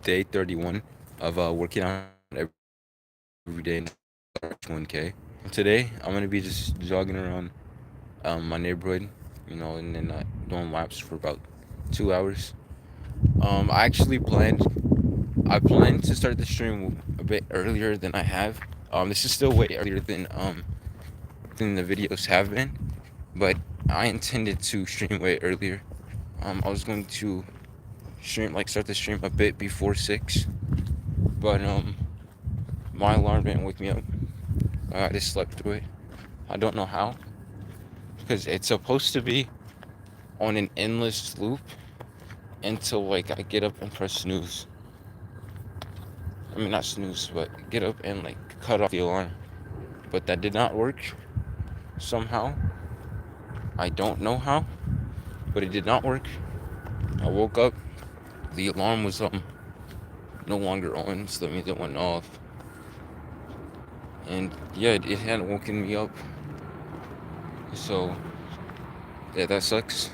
day 31 of working out every day and 1K. Today, I'm gonna be just jogging around my neighborhood, and then doing laps for about 2 hours. I planned to start the stream a bit earlier than I have. This is still way earlier than the videos have been, but I intended to stream way earlier. I was going to start the stream a bit before 6, but my alarm didn't wake me up. I just slept through it. I don't know how, because it's supposed to be on an endless loop until like I get up and press snooze. I mean, not snooze, but get up and like cut off the alarm. But that did not work somehow. I don't know how, but it did not work. I woke up, the alarm was no longer on, so that means it went off. And yeah, it hadn't woken me up. So yeah, that sucks.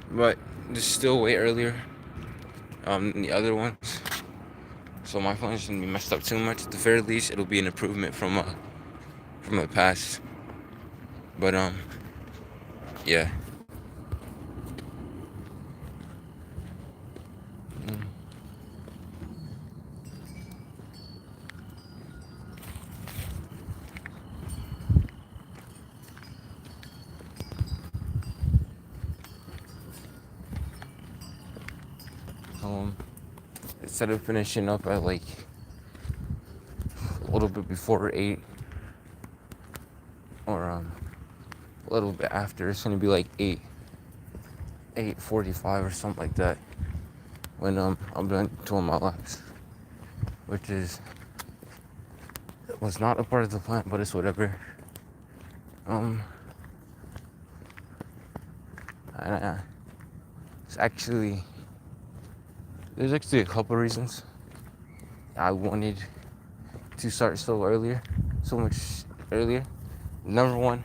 But it's still way earlier than the other ones. So my phone shouldn't be messed up too much. At the very least, it'll be an improvement from the past. But yeah. Mm. Um, Instead of finishing up at like a little bit before 8 or a little bit after, it's gonna be like 8:45 or something like that when I'm done doing my laps, which was not a part of the plan, but it's whatever. Um, and, it's actually there's actually a couple reasons I wanted to start so much earlier. Number one,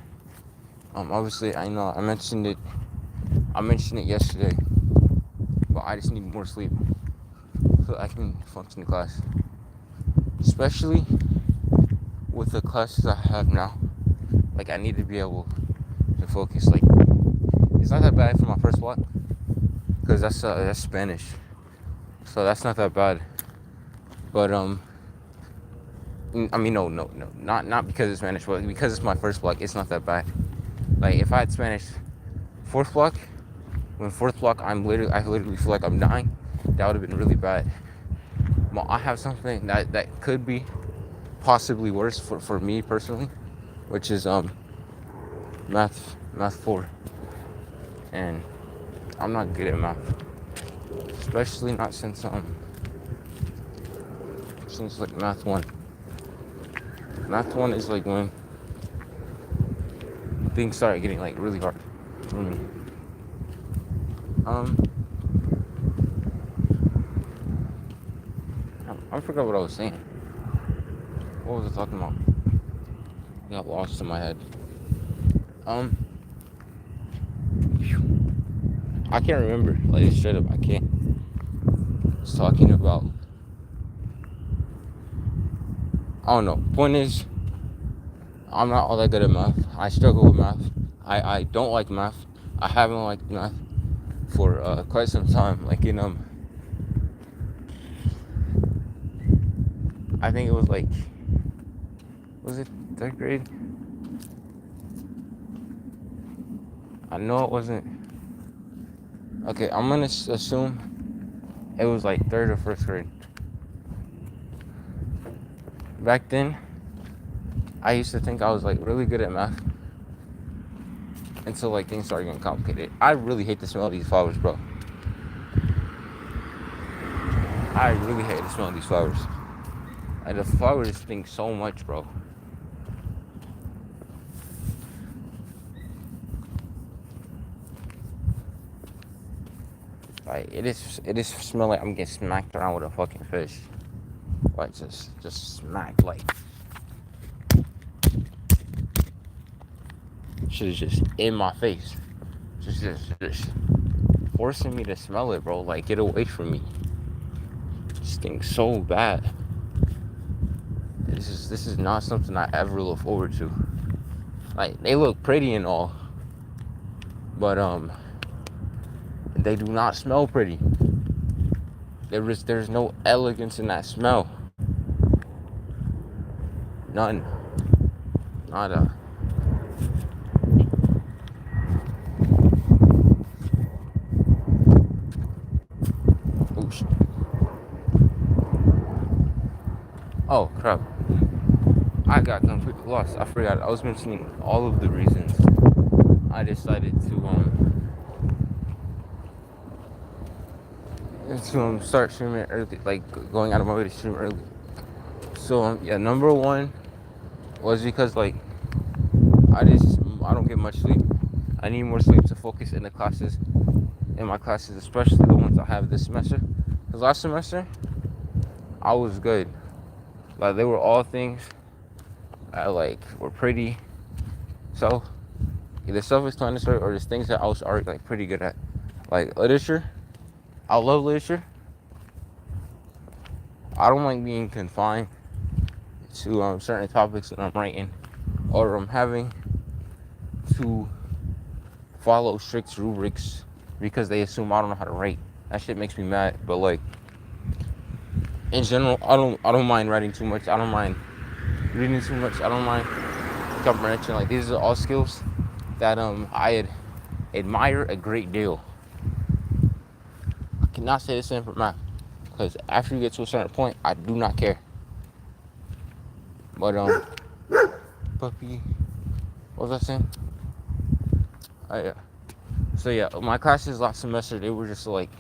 obviously I know I mentioned it yesterday, but I just need more sleep so I can function in class, especially with the classes I have now. Like I need to be able to focus. Like it's not that bad for my first block because that's Spanish, so that's not that bad. But I mean not because it's Spanish, but because it's my first block, it's not that bad. Like if I had Spanish fourth block, when fourth block I literally feel like I'm dying. That would have been really bad. Well, I have something that could be possibly worse for me personally, which is math 4, and I'm not good at math, especially not since like math 1. Math 1 is like when things started getting like really hard for me. I forgot what I was saying. What was I talking about? I got lost in my head. I can't remember. Like straight up, I can't. I was talking about. I don't know. Point is, I'm not all that good at math. I struggle with math. I don't like math. I haven't liked math for quite some time. Like I think it was like, was it 3rd grade? I know it wasn't. Okay, I'm gonna assume it was like 3rd or 1st grade. Back then, I used to think I was like really good at math until like things started getting complicated. I really hate the smell of these flowers, bro. I really hate the smell of these flowers. Like the flowers stink so much, bro. Like it is smell like I'm getting smacked around with a fucking fish. Like just smacked like shit is just in my face. Just forcing me to smell it, bro. Like get away from me. stink so bad. This is not something I ever look forward to. Like, they look pretty and all, but they do not smell pretty. There's no elegance in that smell. None. Nada. Oops. Oh crap. I got completely lost. I forgot. I was mentioning all of the reasons I decided to start streaming early, like going out of my way to stream early. So yeah, number one was because like I don't get much sleep. I need more sleep to focus in my classes, especially the ones I have this semester. Because last semester I was good. Like, they were all things I like were pretty. So either self-explanatory or just things that I was already like pretty good at. Like literature. I love literature. I don't like being confined to certain topics that I'm writing or I'm having to follow strict rubrics because they assume I don't know how to write. That shit makes me mad. But like, in general, I don't mind writing too much. I don't mind reading too much. I don't mind comprehension. Like, these are all skills that I admire a great deal. I cannot say the same for math, because after you get to a certain point, I do not care. But puppy, what was I saying? So yeah, my classes last semester, they were just like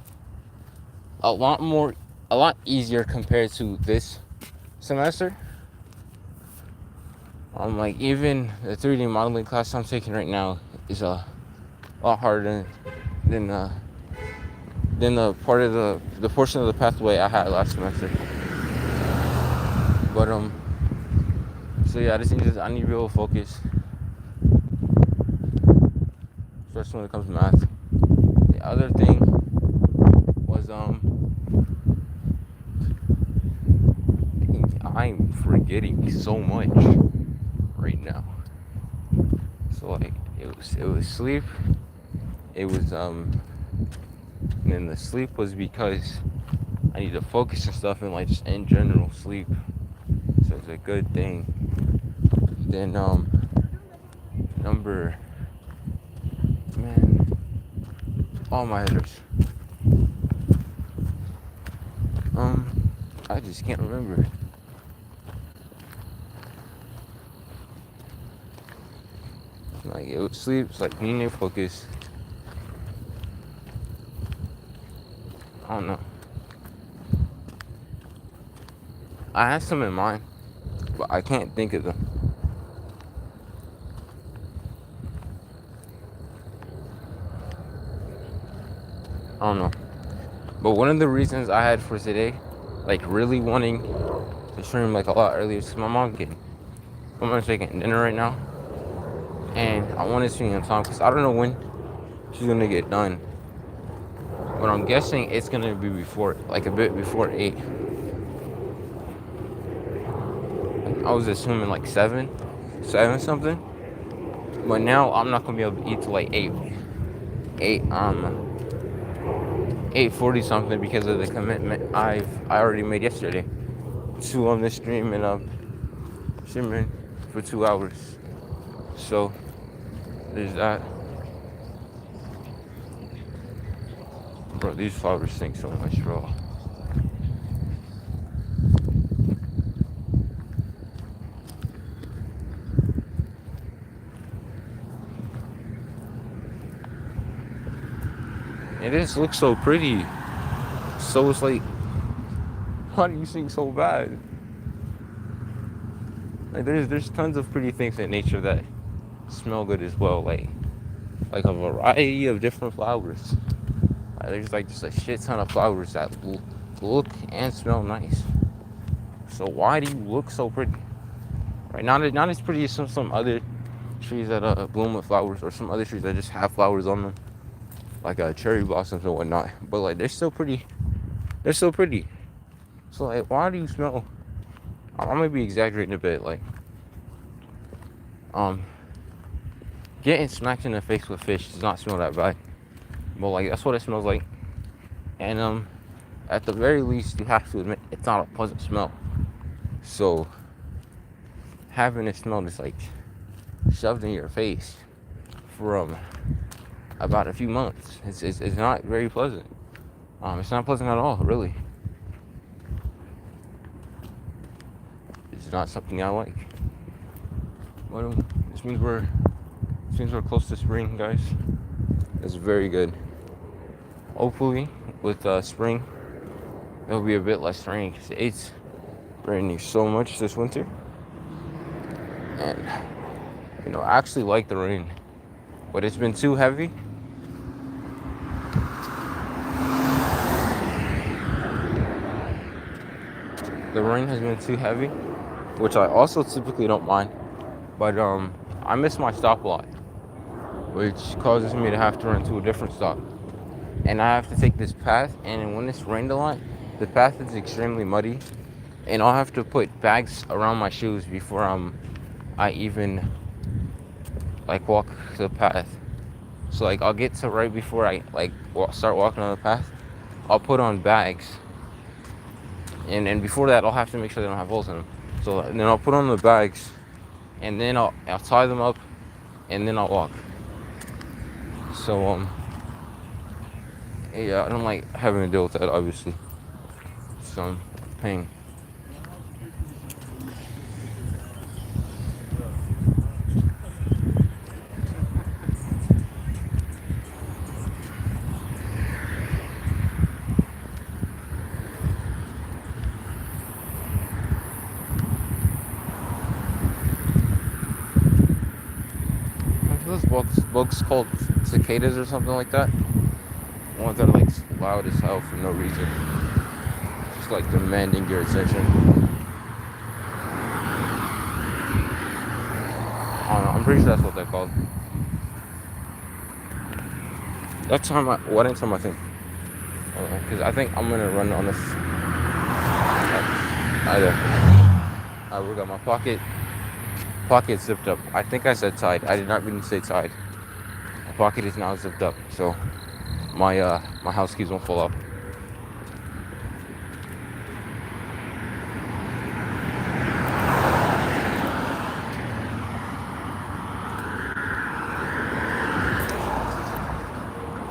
a lot easier compared to this semester. Like, even the 3D modeling class I'm taking right now is a lot harder than the portion of the pathway I had last semester. But so yeah, I need to be able to focus, especially when it comes to math. The other thing was I'm forgetting so much right now. So like, it was sleep. It was and then the sleep was because I need to focus and stuff, and like just in general sleep. So it's a good thing. Then number, man, all my headers. I just can't remember. Like, it was sleep. It's like needing to focus. I don't know. I had some in mind, but I can't think of them. I don't know. But one of the reasons I had for today, like really wanting to stream like a lot earlier, is because my mom's making dinner right now, and I want to stream on time because I don't know when she's gonna get done. But I'm guessing it's gonna be before, like a bit before 8. I was assuming like 7 something. But now I'm not gonna be able to eat till like 8:40 something because of the commitment I already made yesterday to on this stream and streaming for 2 hours. So there's that. Bro, these flowers stink so much, bro. It just looks so pretty. So it's like, why do you think so bad? Like, there's tons of pretty things in nature that smell good as well. Like a variety of different flowers. There's like just a shit ton of flowers that look and smell nice. So why do you look so pretty? Right, not as pretty as some other trees that bloom with flowers, or some other trees that just have flowers on them, like cherry blossoms and whatnot. But like, they're still pretty. They're still pretty. So like, why do you smell? I might be exaggerating a bit. Like, um, getting smacked in the face with fish does not smell that bad, but like that's what it smells like. And at the very least, you have to admit it's not a pleasant smell. So having it smell just like shoved in your face for about a few months, it's not very pleasant. It's not pleasant at all, really. It's not something I like. But this means we're close to spring, guys. It's very good. Hopefully, with spring, it'll be a bit less rain because it's raining so much this winter. And I actually like the rain, but it's been too heavy. The rain has been too heavy, which I also typically don't mind. But I miss my stop a lot, which causes me to have to run to a different stop. And I have to take this path, and when it's rained a lot, the path is extremely muddy, and I'll have to put bags around my shoes before I even like walk the path. So like I'll get to right before I like start walking on the path, I'll put on bags, and before that I'll have to make sure they don't have holes in them. So then I'll put on the bags, and then I'll tie them up, and then I'll walk. So yeah, I don't like having to deal with that, obviously. Some pain. Those bugs called cicadas or something like that. Ones that are like loud as hell for no reason, just like demanding your attention. I don't know. I'm pretty sure that's what they're called. What time I think? Because I think I'm gonna run on this. We got my pocket zipped up. I think I said tied. I did not mean to say tied. My pocket is now zipped up, so my house keys won't fall off.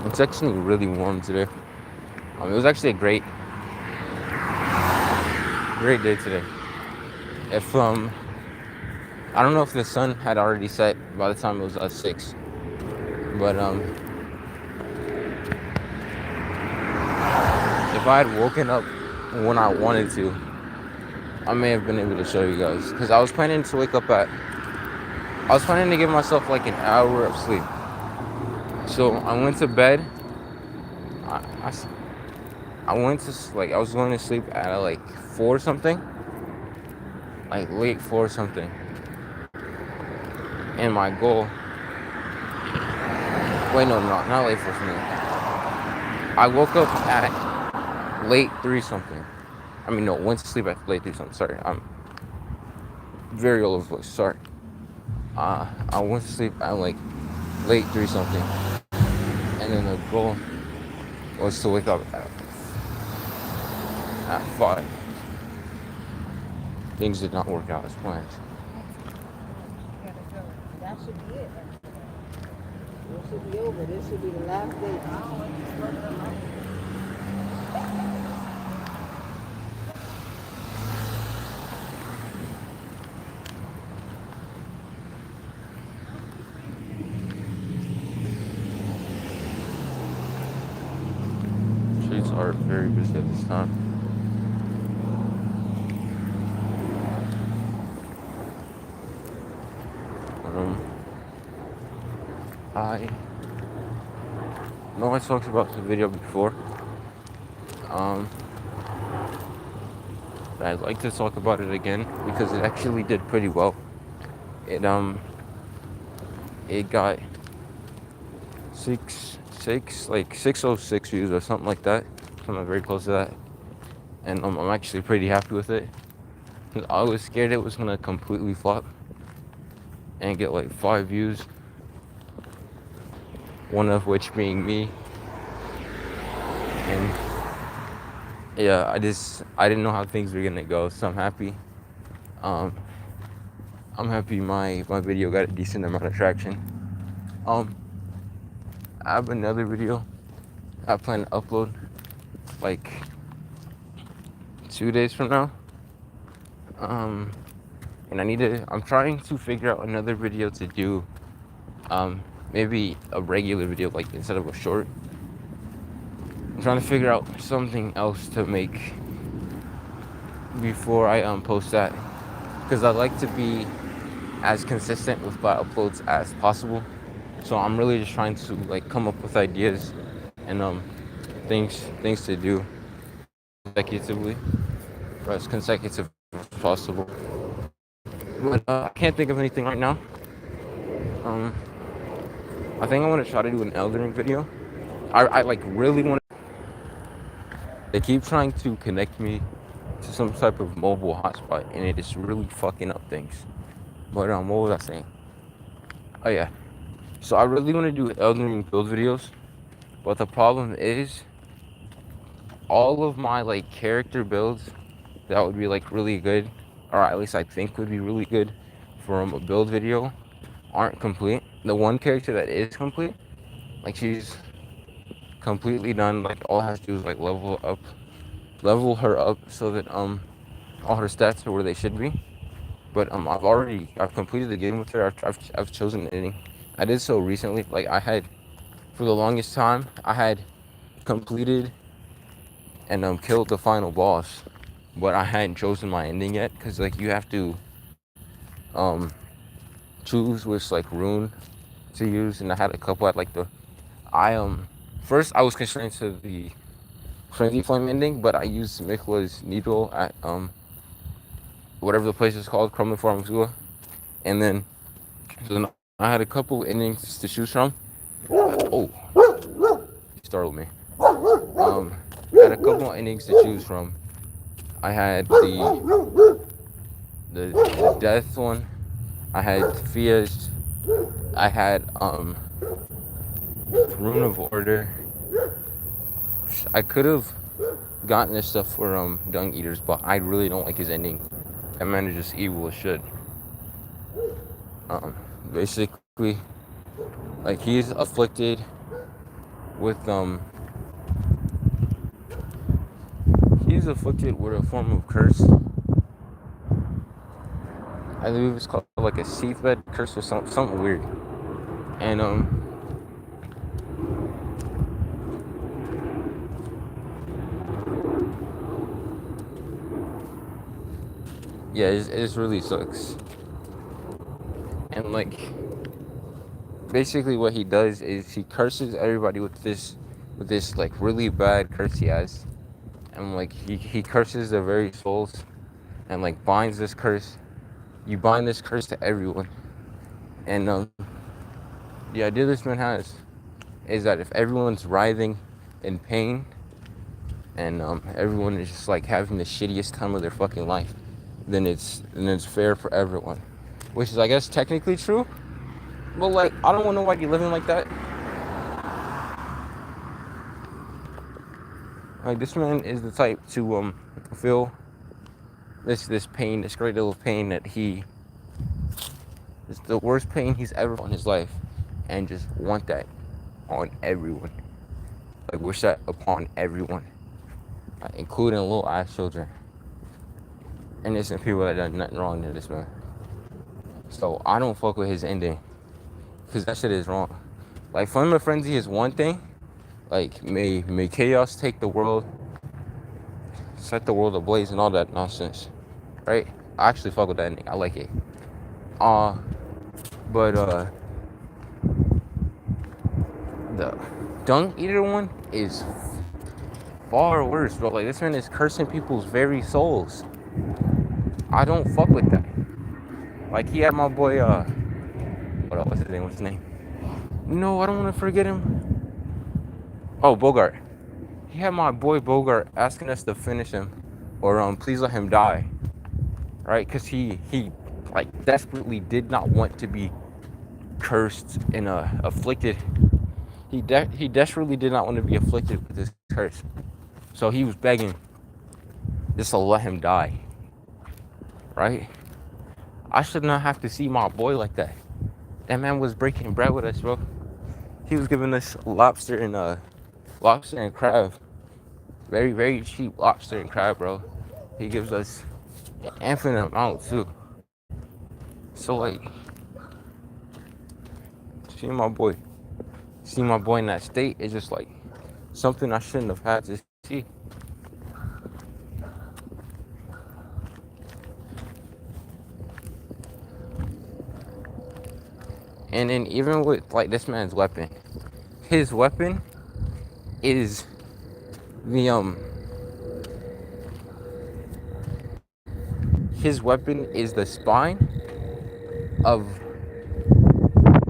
It's actually really warm today. It was actually a great day today. If I don't know if the sun had already set by the time it was 6, but if I had woken up when I wanted to, I may have been able to show you guys, because I was planning to give myself like an hour of sleep. So I went to bed. I was going to sleep at like 4 something, like late 4 something. And my goal, not late 4 something. I woke up at late 3 something. Went to sleep at late 3 something. Sorry, I'm very all over the place. Sorry. I went to sleep at like late 3 something. And then the goal was to wake up at 5. Things did not work out as planned. That should be it. It should be over. This should be the last day. Streets are very busy at this time. I know I talked about the video before. But I'd like to talk about it again because it actually did pretty well. It got 606 views or something like that. Something very close to that. and I'm actually pretty happy with it. I was scared it was gonna completely flop and get like 5 views, one of which being me. And yeah, I didn't know how things were gonna go, so I'm happy. Um, I'm happy my video got a decent amount of traction. I have another video I plan to upload like 2 days from now. And I'm trying to figure out another video to do. Maybe a regular video, like instead of a short. I'm trying to figure out something else to make before I post that, because I like to be as consistent with my uploads as possible. So I'm really just trying to like come up with ideas and things to do consecutively, or as consecutive as possible. But I can't think of anything right now. I think I want to try to do an Elden Ring video. I like really want. They keep trying to connect me to some type of mobile hotspot, and it is really fucking up things. But what was I saying? Oh yeah. So I really want to do Elden Ring build videos, but the problem is all of my like character builds that would be like really good, or at least I think would be really good from a build video, aren't complete. The one character that is complete, like she's completely done. Like all I have to do is like level her up so that all her stats are where they should be. But I've completed the game with her. I've chosen ending. I did so recently. Like I had, for the longest time, I had completed and killed the final boss, but I hadn't chosen my ending yet, because like you have to um choose which like rune to use, and I had a couple. At like the I first I was constrained to the Frenzy Flame ending, but I used Mikla's needle at whatever the place is called, Krumlin Farmzula, and then I had a couple endings to choose from. Oh, you startled me. I had a couple endings to choose from. I had the death one. I had Fia's. I had Rune of Order. I could have gotten this stuff for Dung Eaters, but I really don't like his ending. That man is just evil as shit. Basically, like he's afflicted with he's afflicted with a form of curse. I believe it's called like a seathbed curse or something weird. And yeah, it really sucks. And like basically what he does is he curses everybody with this like really bad curse he has. And like he curses their very souls and like binds this curse. You bind this curse to everyone. And the idea this man has is that if everyone's writhing in pain and everyone is just like having the shittiest time of their fucking life, then it's fair for everyone. Which is, I guess, technically true. But like, I don't want nobody living like that. Like, this man is the type to feel this pain, this great deal of pain that it's the worst pain he's ever felt in his life, and just want that on everyone. Like, wish that upon everyone, including little ass children, innocent people that done nothing wrong to this man. So I don't fuck with his ending, because that shit is wrong. Like, Flame of Frenzy is one thing. Like, may chaos take the world, set the world ablaze, and all that nonsense, right? I actually fuck with that ending. I like it. But the Dung Eater one is far worse, bro. Like, this man is cursing people's very souls. I don't fuck with that. Like, he had my boy, what's his name? No, I don't want to forget him. Oh, Bogart. He had my boy Bogart asking us to finish him or please let him die, right? Because he like desperately did not want to be cursed and afflicted. He desperately did not want to be afflicted with this curse, so he was begging just to let him die, right? I should not have to see my boy like that. That man was breaking bread with us, bro. He was giving us lobster and crab, very very cheap lobster and crab, bro. He gives us an infinite amount too. So like, seeing my boy, seeing my boy in that state is just like something I shouldn't have had to see. And then even with like this man's weapon, his weapon is the his weapon is the spine of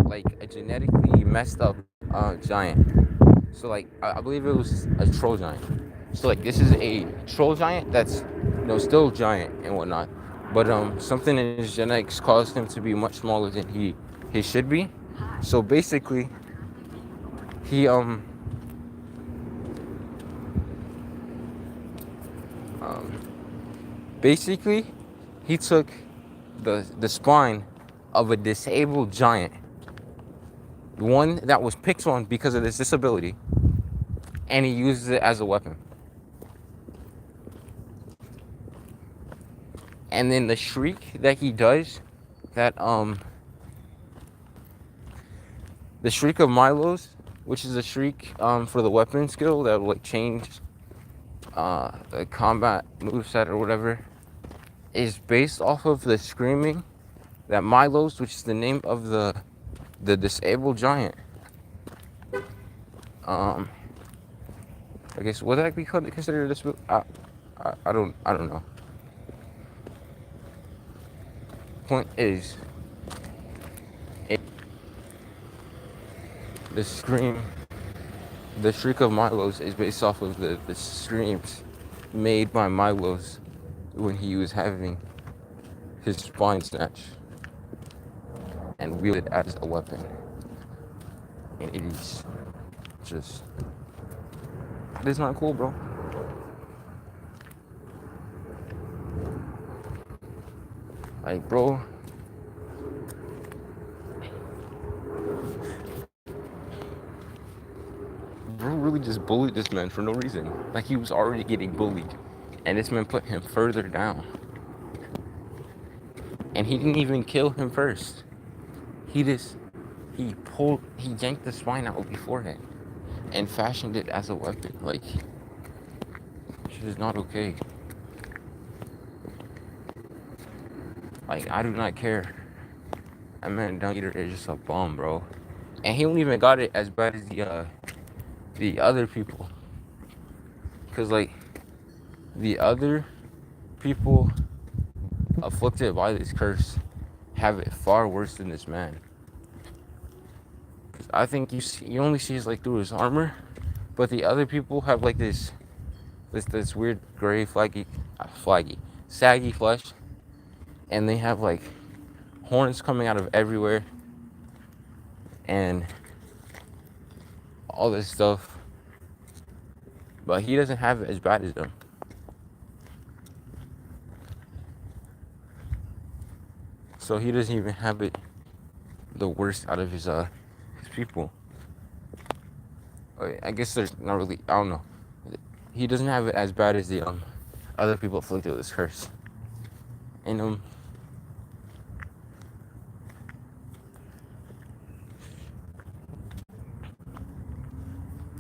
like a genetically messed up giant. So like I believe it was a troll giant. So like this is a troll giant that's still giant and whatnot, but something in his genetics caused him to be much smaller than he should be. So basically he basically he took the spine of a disabled giant, one that was picked on because of this disability, and he uses it as a weapon. And then the shriek that he does, that the shriek of Milo's, which is a shriek for the weapon skill that will like change the combat moveset or whatever, is based off of the screaming that Milo's, which is the name of the disabled giant. I guess would that be considered a I don't know. Point is, the shriek of Milo's is based off of the screams made by Milo's when he was having his spine snatched and wielded as a weapon. And it is just, it is not cool, bro. Like, bro, really just bullied this man for no reason. Like, he was already getting bullied, and this man put him further down. And he didn't even kill him first. He yanked the spine out beforehand and fashioned it as a weapon. Like, shit is not okay. Like, I do not care. That man Dung Eater is just a bum, bro. And he don't even got it as bad as the other people. Cause like the other people afflicted by this curse have it far worse than this man. I think you only see his like through his armor, but the other people have like this weird gray saggy flesh, and they have like horns coming out of everywhere and all this stuff. But he doesn't have it as bad as them. So he doesn't even have it the worst out of his people. I guess there's not really, I don't know. He doesn't have it as bad as the other people afflicted with this curse. And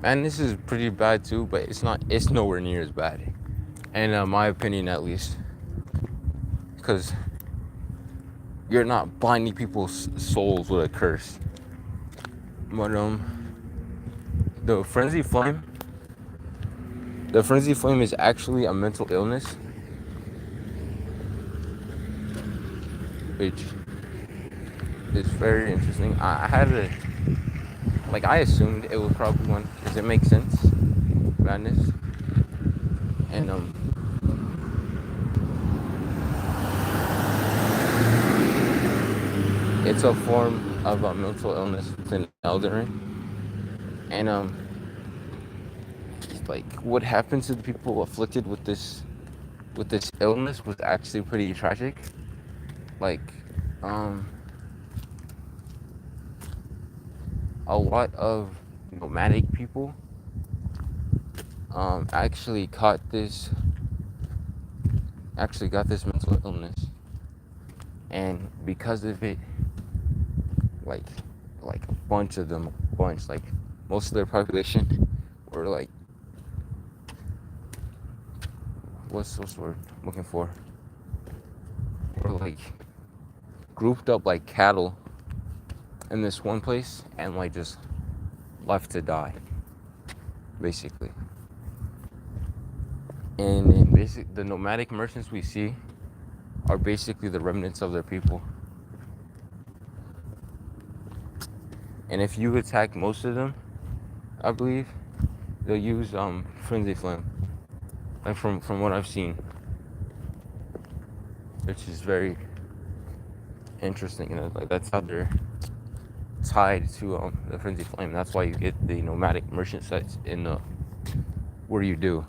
and this is pretty bad too, but it's nowhere near as bad, in my opinion at least, because you're not binding people's souls with a curse. But the frenzy flame is actually a mental illness, which is very interesting. I assumed it was probably one, because it makes sense, madness, and it's a form of a mental illness within elderly, and like what happened to the people afflicted with this illness was actually pretty tragic. Like, um, a lot of nomadic people actually got this mental illness, and because of it, like like a bunch of them, like most of their population were like, what's the word I'm looking for? Were like grouped up like cattle in this one place and like just left to die, basically. And the nomadic merchants we see are basically the remnants of their people. And if you attack most of them, I believe they'll use frenzy flame, like from what I've seen, which is very interesting. Like that's how they're tied to the frenzy flame. That's why you get the nomadic merchant sets in the where you do.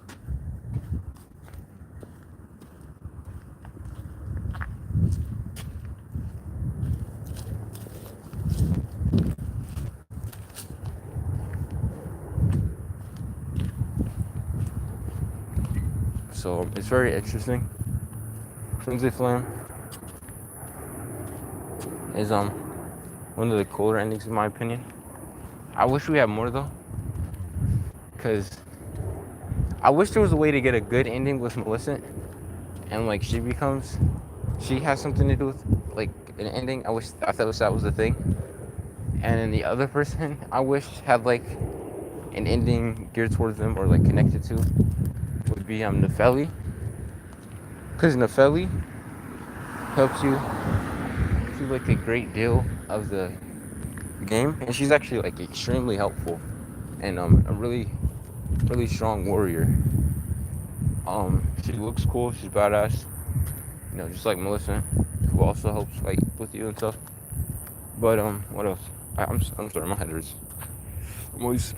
So it's very interesting. Frenzy flame is one of the cooler endings in my opinion. I wish we had more though, because I wish there was a way to get a good ending with Millicent, and like she has something to do with like an ending. I thought that was the thing. And then the other person I wish had like an ending geared towards them or like connected to would be Nefeli, because Nefeli helps you through like a great deal of the game, and she's actually like extremely helpful and a really strong warrior. She looks cool, she's badass, just like Melissa, who also helps like with you and stuff. But what else? I'm sorry, my head hurts. I'm always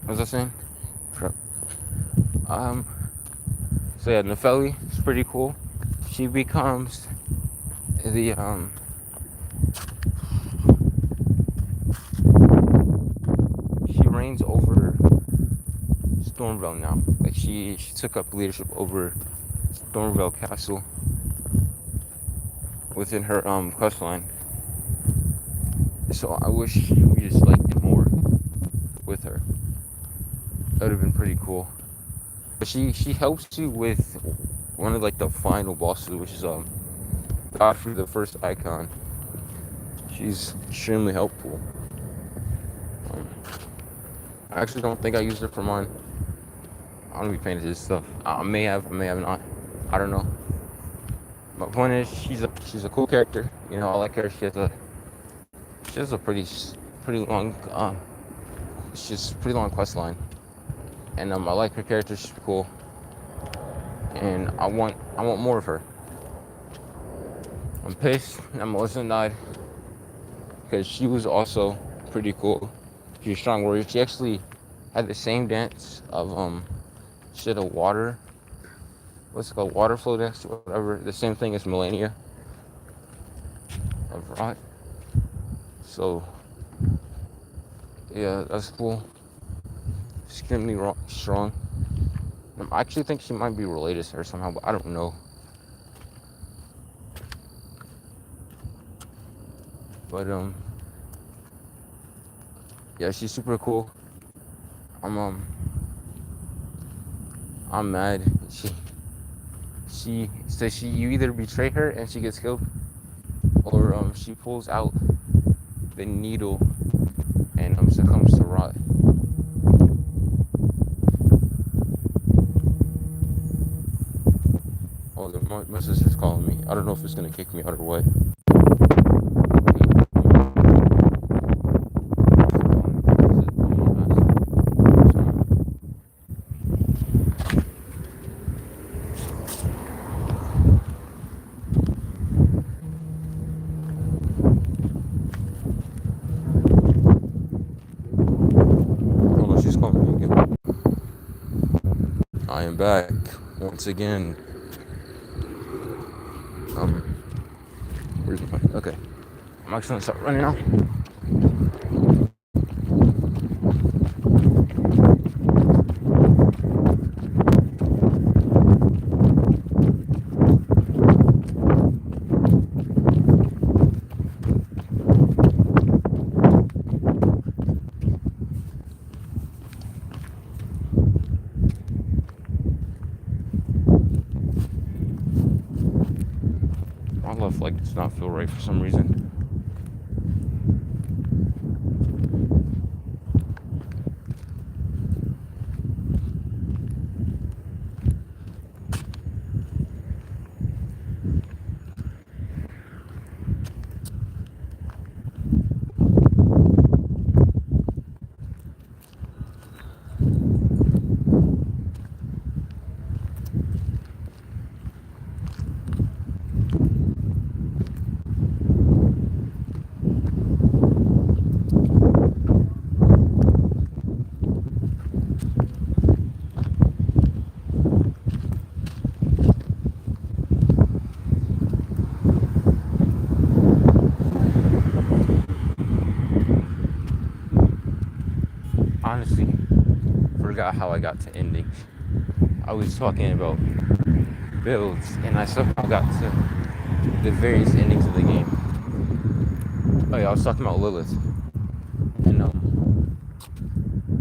what was I saying? So yeah, Nefeli is pretty cool. She becomes the she reigns over Stormvale now. Like she took up leadership over Stormvale Castle within her quest line. So I wish we just like did more with her. That would have been pretty cool. But she helps you with one of like the final bosses, which is Godfrey the First Icon. She's extremely helpful. I actually don't think I used her for mine. I don't be paying attention to this stuff. I may have not. I don't know. My point is, she's a cool character. I like her. She has a pretty long she's pretty long quest line, and I like her character. She's cool, and I want more of her. I'm pissed that Melissa died, because she was also pretty cool. She's a strong warrior. She actually had the same dance of shit of water. What's it called? Water flow dance, whatever. The same thing as Melania of Rot. So yeah, that's cool. Extremely strong. I actually think she might be related to her somehow, but I don't know. But yeah, she's super cool. I'm mad. You either betray her and she gets killed, or she pulls out the needle and succumbs to rot. Oh, my sister's calling me. I don't know if it's gonna kick me out or what. I am back once again. Where's my... Okay. I'm actually gonna start running now. My left leg does not feel right for some reason. Honestly, forgot how I got to endings. I was talking about builds, and I somehow got to the various endings of the game. Oh yeah, I was talking about Lilith, and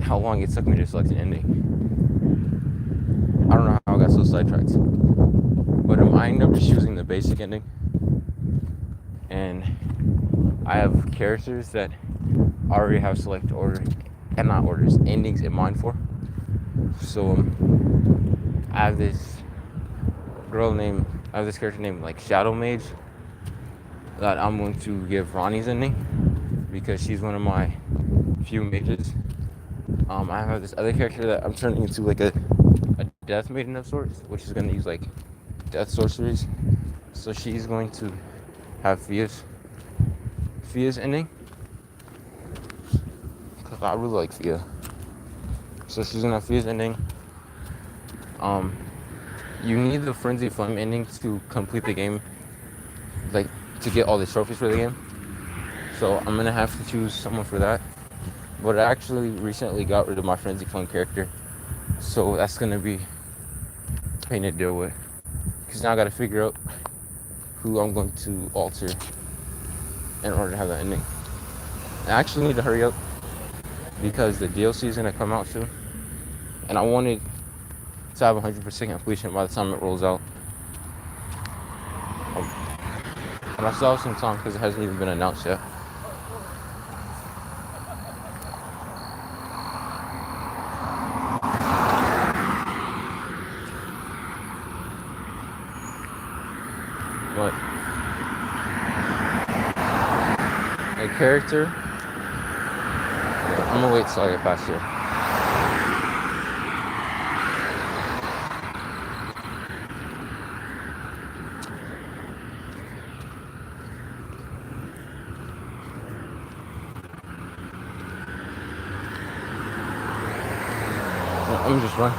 how long it took me to select an ending. I don't know how I got so sidetracked, but I ended up just choosing the basic ending, and I have characters that I already have select order, and not orders, endings in mind for. So I have this character named like Shadow Mage that I'm going to give Ronnie's ending because she's one of my few mages. I have this other character that I'm turning into like a death maiden of sorts, which is going to use like death sorceries. So she's going to have Fia's ending. Cause I really like Fia. So she's gonna have Fia's ending. You need the Frenzy Flame ending to complete the game, like to get all the trophies for the game. So I'm gonna have to choose someone for that. But I actually recently got rid of my Frenzy Flame character, so that's gonna be a pain to deal with. Cause now I gotta figure out who I'm going to alter in order to have that ending. I actually need to hurry up because the DLC is gonna come out soon, and I wanted to have 100% completion by the time it rolls out. And I still have some time because it hasn't even been announced yet. But a character, I'm gonna wait till I get past here. Let me just run.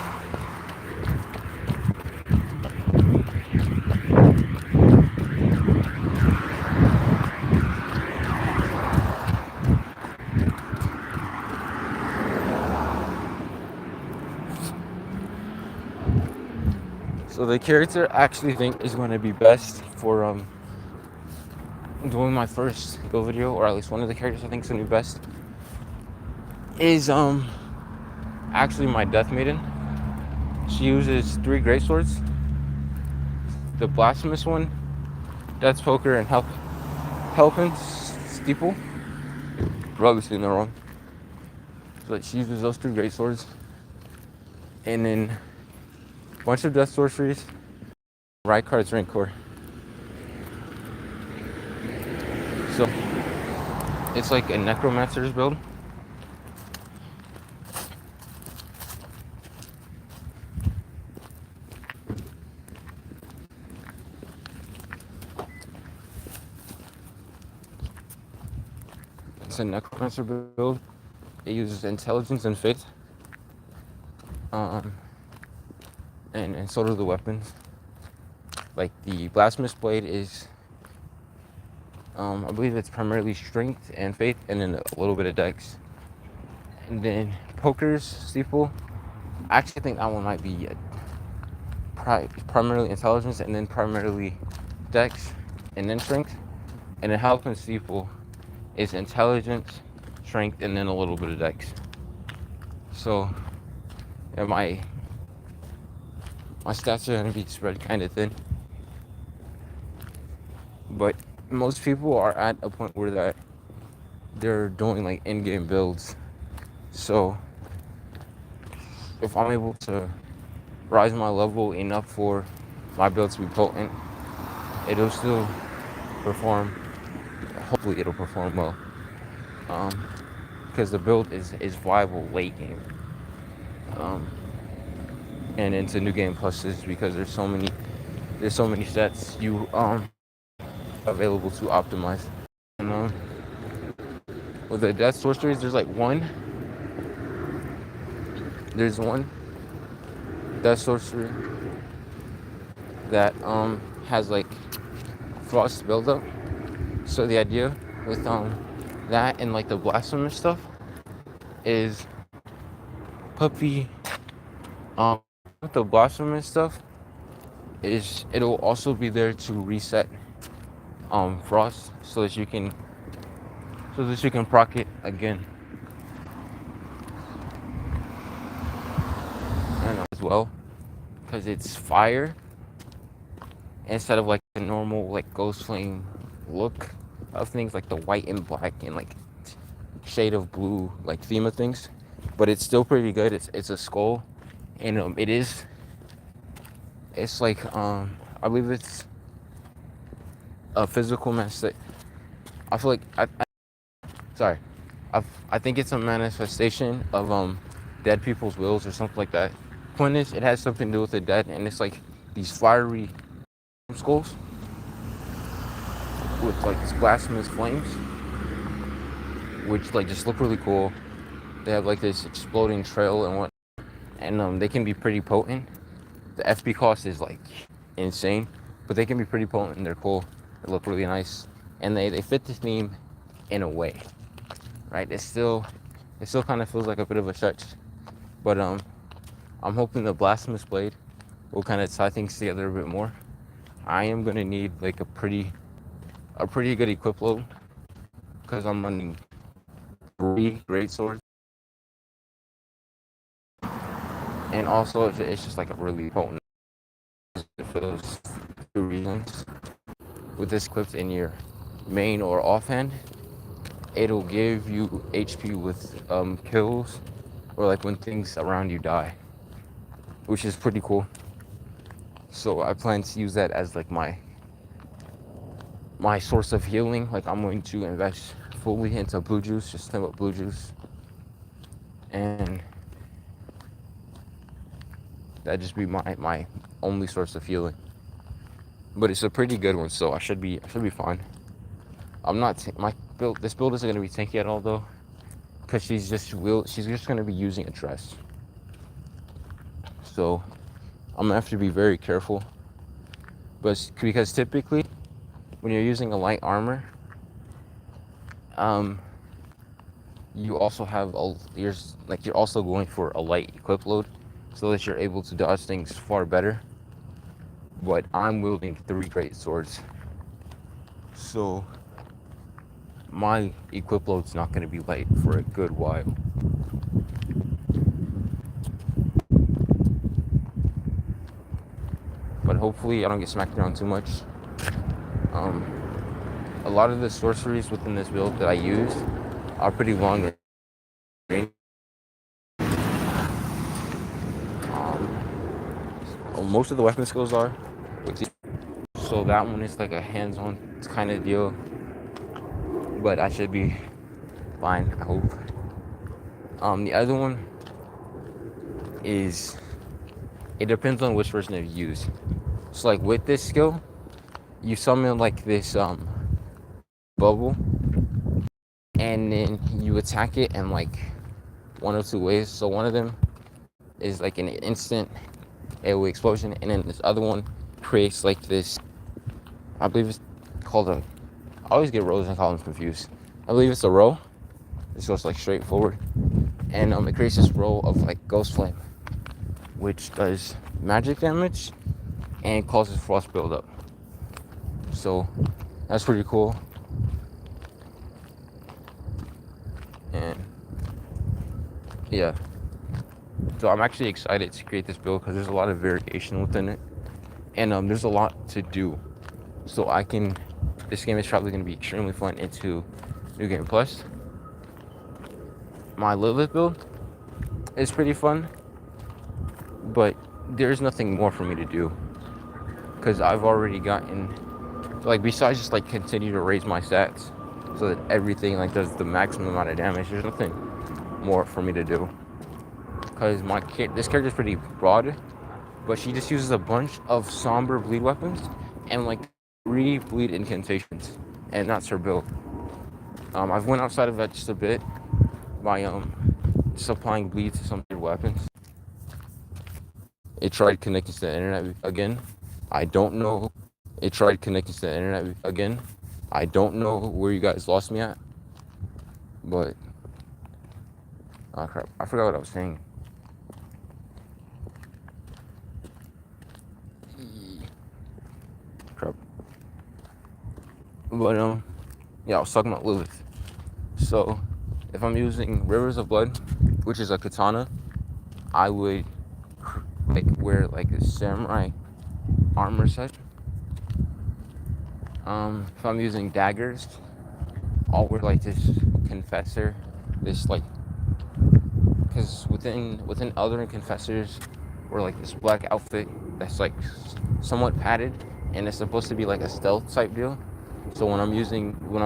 So the character I actually think is going to be best for doing my first build video, or at least one of the characters I think is going to be best, is actually my Death Maiden. She uses 3 great swords. The Blasphemous one, Death's Poker, and Helpin' Steeple. Probably saying that wrong. But she uses those 3 great swords. And then a bunch of death sorceries. Rykard's Rancor. So it's like a Necromancer's build. It's a Necromancer build. It uses intelligence and faith. and so do the weapons. Like the Blasphemous Blade is, I believe it's primarily strength and faith, and then a little bit of dex. And then Poker's Steeple, I actually think that one might be primarily intelligence, and then primarily dex, and then strength. And then Halcyon Steeple is intelligence, strength, and then a little bit of dex. So, yeah, my stats are gonna be spread kind of thin. But most people are at a point where they're doing like in-game builds. So if I'm able to rise my level enough for my build to be potent, it'll still perform. Hopefully, it'll perform well. Because the build is viable late game. And into new game pluses because there's so many sets you available to optimize. And with the death sorceries, there's one death sorcery that has like frost buildup. So the idea with that and like the blasphemous stuff is puppy with the blasphemous stuff is it'll also be there to reset frost so that you can proc it again. And as well, because it's fire instead of like the normal like ghost flame look of things, like the white and black and like shade of blue like theme of things, but it's still pretty good. It's a skull, and it's like I believe it's a physical I feel like I think it's a manifestation of dead people's wills or something like that. Point is, it has something to do with the dead, and it's like these fiery skulls with like these blasphemous flames, which like just look really cool. They have like this exploding trail and what, and they can be pretty potent. The FP cost is like insane, but they can be pretty potent and they're cool. They look really nice, and they fit the theme in a way, right? It still kind of feels like a bit of a stretch, but I'm hoping the Blasphemous Blade will kind of tie things together a bit more. I am gonna need like a pretty good equip load because I'm running 3 great swords, and also it's just like a really potent for those 2 reasons. With this equipped in your main or offhand, it'll give you HP with kills or like when things around you die, which is pretty cool. So I plan to use that as like my source of healing. Like I'm going to invest fully into blue juice, just think about blue juice, and that just be my only source of healing. But it's a pretty good one, so I should be fine. I'm not this build isn't gonna be tanky at all though, because she's just gonna be using a dress. So I'm gonna have to be very careful. But because typically when you're using a light armor, you also have you're also going for a light equip load so that you're able to dodge things far better. But I'm wielding 3 great swords, so my equip load's not going to be light for a good while. But hopefully I don't get smacked around too much. A lot of the sorceries within this build that I use are pretty long range. Most of the weapon skills are. So that one is like a hands-on kind of deal. But I should be fine, I hope. The other one is, it depends on which version you use. So like with this skill, you summon like this bubble, and then you attack it in like 1 or 2 ways. So one of them is like an instant AoE explosion, and then this other one creates like this. I believe it's called a. I always get rows and columns confused. I believe it's a row. This goes like straight forward, and it creates this row of like Ghost Flame, which does magic damage and causes frost buildup. So that's pretty cool. And yeah, so I'm actually excited to create this build because there's a lot of variation within it, and there's a lot to do. So this game is probably going to be extremely fun into New Game Plus. My Lilith build is pretty fun, but there's nothing more for me to do because I've already gotten, like, besides just like continue to raise my stats so that everything like does the maximum amount of damage, there's nothing more for me to do because this character is pretty broad, but she just uses a bunch of somber bleed weapons and like 3 bleed incantations, and that's her build. I've went outside of that just a bit by just applying bleed to some weapons. It tried connecting to the internet again. I don't know. It tried connecting to the internet again. I don't know where you guys lost me at, but oh crap, I forgot what I was saying. Crap. But yeah, I was talking about Lilith. So if I'm using Rivers of Blood, which is a katana, I would like wear like a samurai armor set. If I'm using daggers, I'll wear like this confessor, this like, because within Elden Confessors, wear like this black outfit that's like somewhat padded, and it's supposed to be like a stealth type deal. So when I'm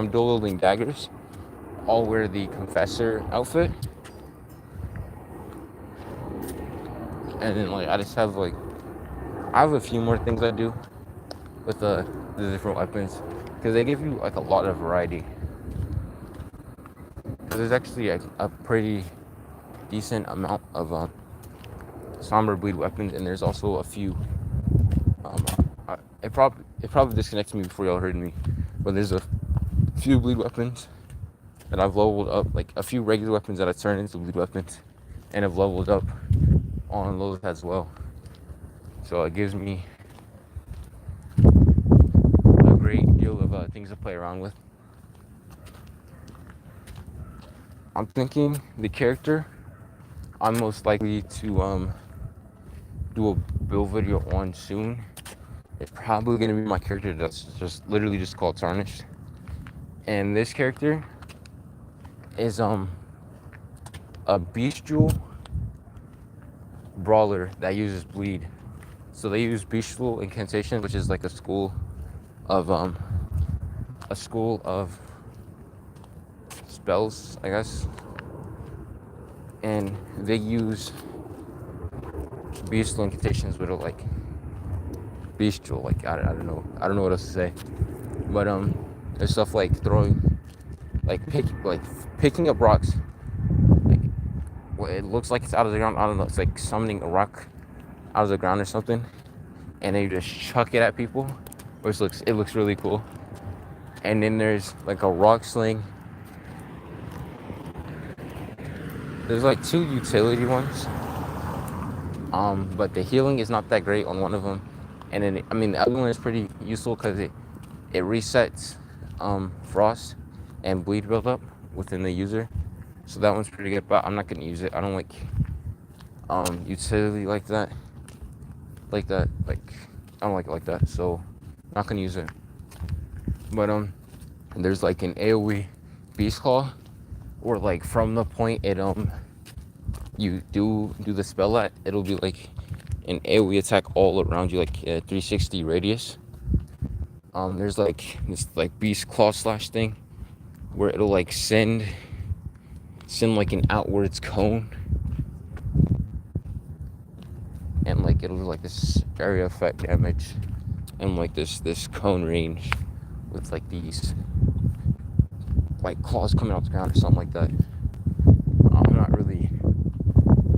dual wielding daggers, I'll wear the Confessor outfit, and then like I have a few more things I do with the different weapons because they give you like a lot of variety. Because there's actually a pretty decent amount of somber bleed weapons, and there's also a few. It probably disconnected me before y'all heard me, but there's a few bleed weapons that I've leveled up, like a few regular weapons that I turned into bleed weapons, and have leveled up on Lilith as well. So it gives me a great deal of things to play around with. I'm thinking the character I'm most likely to do a build video on soon. It's probably gonna be my character that's just literally just called Tarnished. And this character is a bestial brawler that uses bleed. So they use bestial incantation, which is like a school of spells, I guess. And they use bestial incantations, which are like bestial, like I don't know what else to say. But there's stuff like throwing, like picking up rocks. Like it looks like it's out of the ground. I don't know. It's like summoning a rock out of the ground or something, and then you just chuck it at people, which looks really cool. And then there's like a rock sling. There's like 2 utility ones, but the healing is not that great on one of them. And then the other one is pretty useful because it resets frost and bleed buildup within the user. So that one's pretty good, but I'm not gonna use it. I don't like utility like that. Like I don't like it like that. So I'm not gonna use it. But there's like an AoE Beast Claw, or like from the point it you do the spell at, it'll be like an AoE attack all around you, like a 360 radius. There's like this like Beast Claw slash thing where it'll like send like an outwards cone, and like it'll do like this area effect damage and like this cone range with like these like claws coming off the ground or something like that.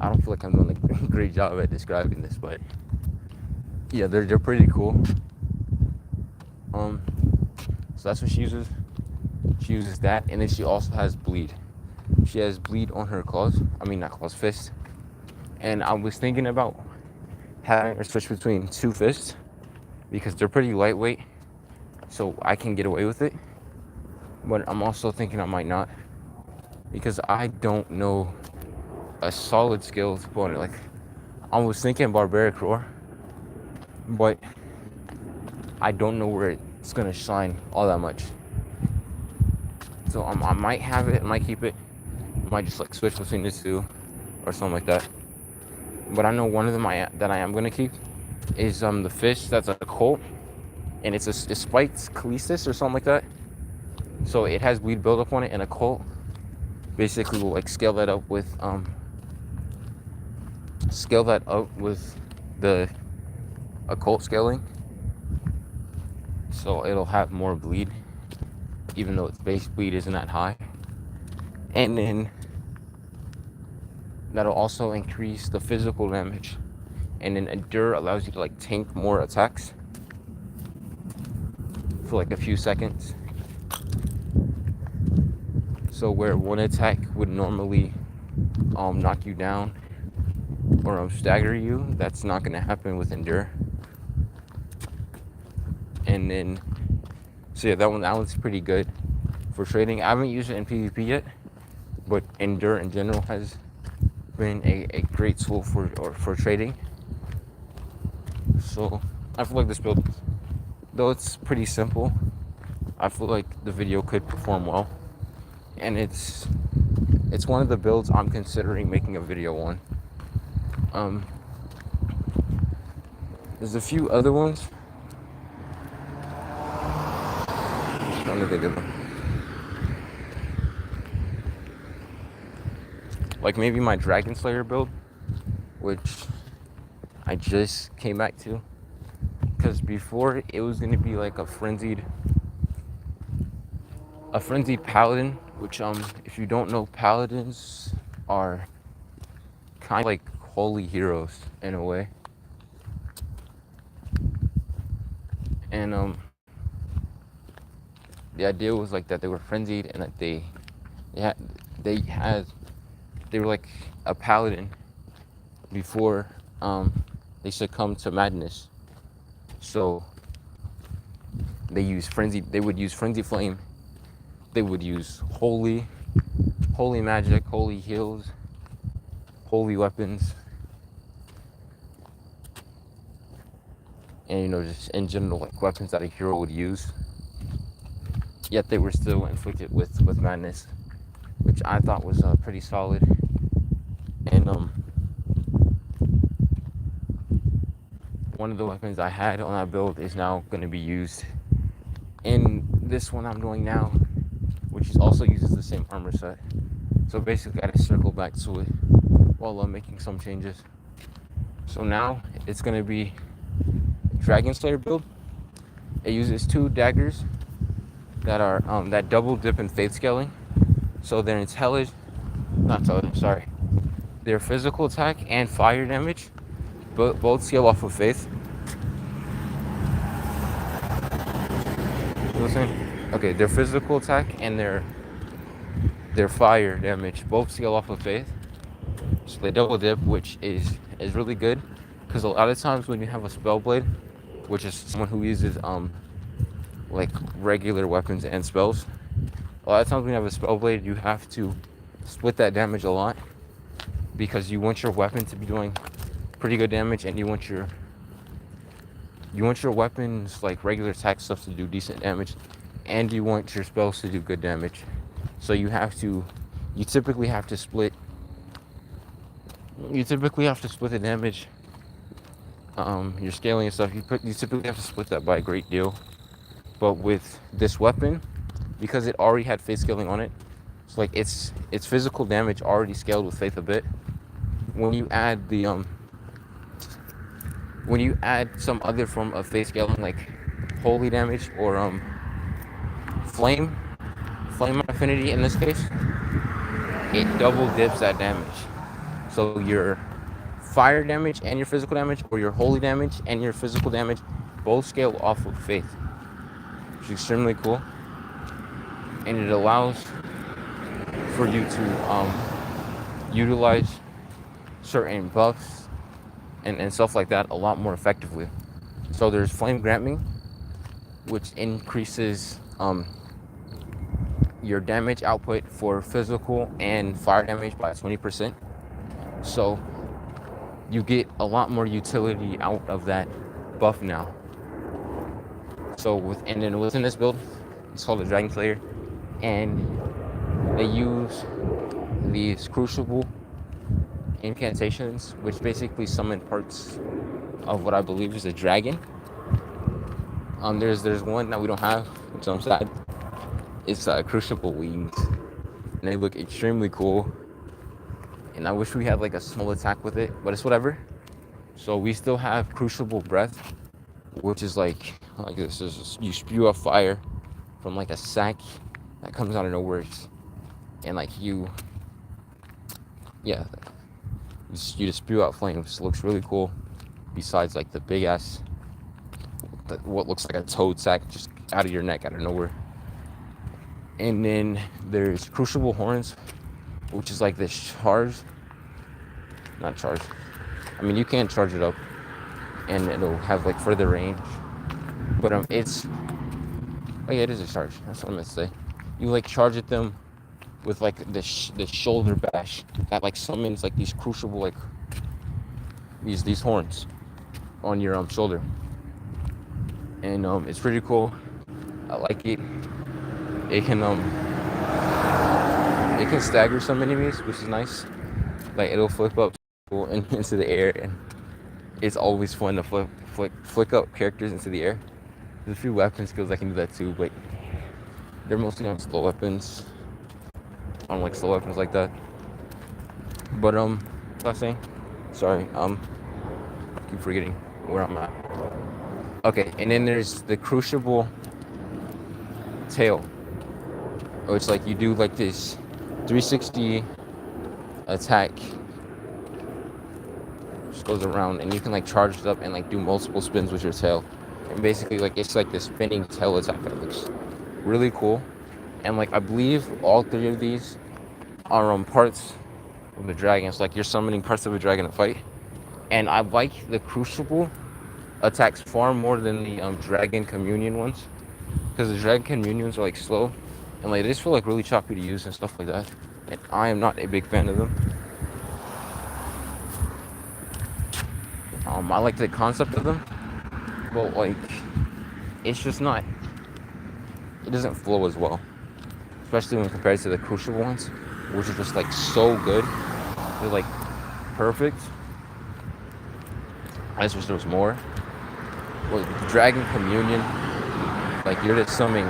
I don't feel like I'm doing a great job at describing this, but Yeah, they're pretty cool. Um, so that's what she uses. She uses that, and then she also has bleed. She has bleed on her claws. I mean, not claws, fists. And I was thinking about having her switch between two fists because they're pretty lightweight, so I can get away with it. But I'm also thinking I might not because I don't know a solid skill to put on it. Like, I was thinking barbaric roar, but I don't know where it's gonna shine all that much. So I might have it, I might keep it, I might just like switch between the two or something like that. But I know one of them that I am gonna keep is the fish that's a colt, and it's spiked Kalesis or something like that. So it has bleed buildup on it, and a colt basically will like scale that up with the occult scaling, so it'll have more bleed even though its base bleed isn't that high, and then that'll also increase the physical damage, and then endure allows you to like tank more attacks for like a few seconds. So where one attack would normally knock you down or stagger you, that's not going to happen with endure. And then so yeah, that one's pretty good for trading. I haven't used it in PvP yet, but endure in general has been a great tool for trading. So I feel like this build, though it's pretty simple, I feel like the video could perform well, and it's one of the builds I'm considering making a video on. There's a few other ones. I don't know if they did them. Like maybe my Dragon Slayer build, which I just came back to, because before it was gonna be like a frenzied paladin, which if you don't know, paladins are kind of like holy heroes in a way, and the idea was like that they were frenzied and that they were like a paladin before they succumbed to madness. So they would use frenzy flame, they would use holy magic, holy heals, holy weapons, and just in general like weapons that a hero would use. Yet they were still inflicted with madness, which I thought was pretty solid. And one of the weapons I had on that build is now going to be used in this one I'm doing now, which also uses the same armor set. So basically I had to circle back to it while I'm making some changes. So now it's going to be Dragon Slayer build. It uses 2 daggers that are that double dip in faith scaling. So their their physical attack and fire damage both scale off of faith. You know what I'm saying? Okay, their physical attack and their fire damage both scale off of faith. So they double dip, which is really good, because a lot of times when you have a spellblade, which is someone who uses like regular weapons and spells, a lot of times when you have a spellblade, you have to split that damage a lot because you want your weapon to be doing pretty good damage, and you want your weapons, like regular attack stuff, to do decent damage, and you want your spells to do good damage. So you typically have to split the damage, your scaling and stuff. You typically have to split that by a great deal. But with this weapon, because it already had faith scaling on it, so like its physical damage already scaled with faith a bit. When you add some other form of faith scaling, like holy damage or flame affinity in this case, it double dips that damage. So your fire damage and your physical damage, or your holy damage and your physical damage, both scale off of faith, which is extremely cool. And it allows for you to utilize certain buffs and stuff like that a lot more effectively. So there's Flame Grant Me, which increases your damage output for physical and fire damage by 20%. So you get a lot more utility out of that buff now. So within this build, it's called the Dragon Slayer, and they use these Crucible incantations, which basically summon parts of what I believe is a dragon. There's one that we don't have, which I'm sad. It's Crucible Wings, and they look extremely cool. And I wish we had like a small attack with it, but it's whatever. So we still have Crucible Breath, which is like this. You spew a fire from like a sack that comes out of nowhere, and like you just spew out flames. It looks really cool. Besides like the big ass, what looks like a toad sack just out of your neck out of nowhere. And then there's Crucible Horns, which is like this not charge. I mean, you can charge it up, and it'll have like further range. But it is a charge. That's what I meant to say. You like charge at them with like the shoulder bash that like summons like these Crucible like these horns on your shoulder, and it's pretty cool. I like it. It can stagger some enemies, which is nice. Like it'll flip up into the air, and it's always fun to flick up characters into the air. There's a few weapon skills that can do that too, but they're mostly on slow weapons. I don't like slow weapons like that. But what was I saying? Sorry, keep forgetting where I'm at. Okay, and then there's the Crucible Tail, which like you do like this 360 attack, just goes around, and you can like charge it up and like do multiple spins with your tail. And basically like it's like this spinning tail attack that looks really cool. And like I believe all three of these are parts of the dragon. It's like you're summoning parts of a dragon to fight. And I like the Crucible attacks far more than the Dragon Communion ones, because the Dragon Communions are like slow and like they just feel like really choppy to use and stuff like that. And I am not a big fan of them. I like the concept of them, but like it's just not. It doesn't flow as well, especially when compared to the Crucible ones, which are just like so good. They're like perfect. I just wish there was more. Well, Dragon Communion, like you're just summoning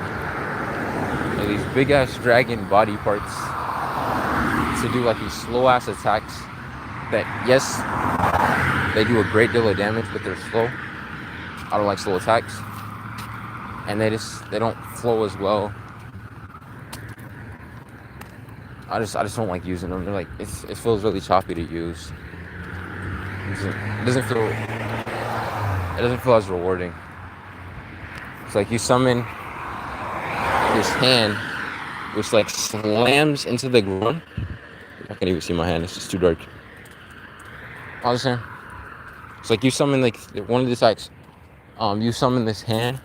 like these big ass dragon body parts to do like these slow ass attacks that, yes, they do a great deal of damage, but they're slow. I don't like slow attacks, and they don't flow as well. I just don't like using them. They're like it feels really choppy to use. It doesn't feel as rewarding. It's like you summon this hand, which like slams into the ground. I can't even see my hand. It's just too dark. I was saying, it's like you summon like one of the attacks. You summon this hand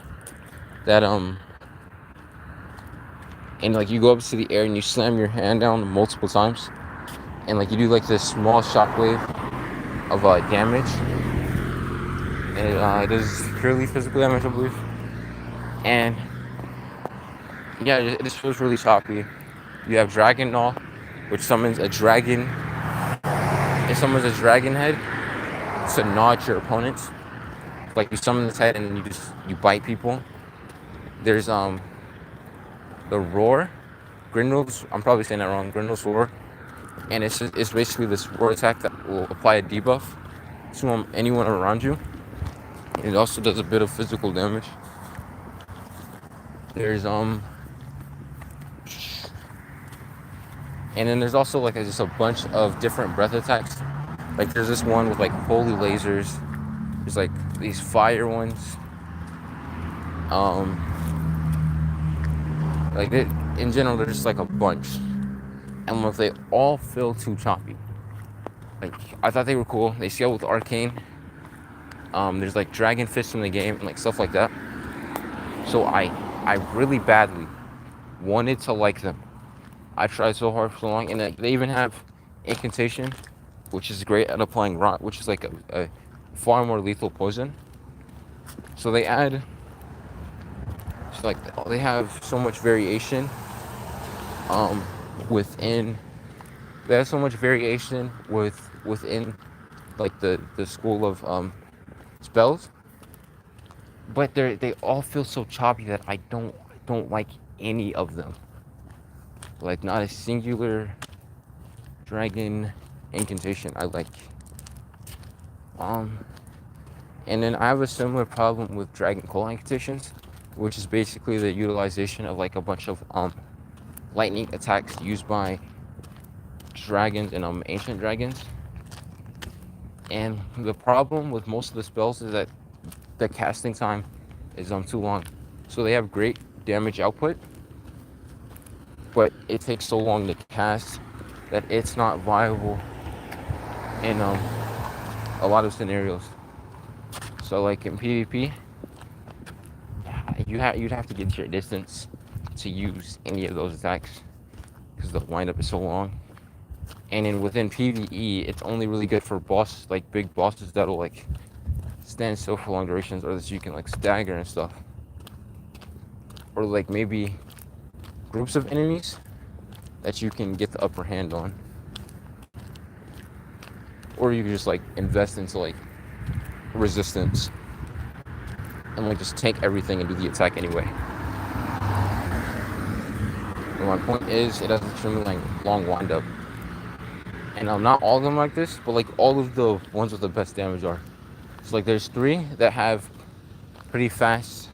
that and like you go up to the air and you slam your hand down multiple times, and like you do like this small shockwave of damage, and it does purely physical damage, I believe. And yeah, it just feels really choppy. You have Dragon Gnaw, which summons a dragon. It summons a dragon head to gnaw at your opponents. Like you summon this head and then you bite people. There's the Roar, Grindel's. I'm probably saying that wrong. Grindel's Roar, and it's basically this roar attack that will apply a debuff to anyone around you. It also does a bit of physical damage. There's and then there's also like just a bunch of different breath attacks Like there's this one with like holy lasers. There's like these fire ones. Um, like it, in general, there's just like a bunch. And if they all feel too choppy, like I thought they were cool. They scale with Arcane. There's like Dragon Fist in the game and like stuff like that. So I really badly wanted to like them. I tried so hard for so long, and they even have Incantation, which is great at applying rot, which is like a far more lethal poison. So they add, so like they have so much variation um, within. They have so much variation within like the school of spells, but they all feel so choppy that I don't like any of them. Like not a singular dragon incantation I like. Um, and then I have a similar problem with Dragon Coil incantations, which is basically the utilization of like a bunch of lightning attacks used by dragons and ancient dragons. And the problem with most of the spells is that the casting time is too long. So they have great damage output, but it takes so long to cast that it's not viable in a lot of scenarios. So like in PvP, you'd have to get your distance to use any of those attacks because the windup is so long. And then within PvE, it's only really good for boss, like big bosses that'll like stand still for long durations, or that you can like stagger and stuff, or like maybe groups of enemies that you can get the upper hand on, or you can just like invest into like resistance and like just tank everything and do the attack anyway. And my point is, it has an extremely like long windup. And not all of them like this, but like all of the ones with the best damage are. So like there's 3 that have pretty fast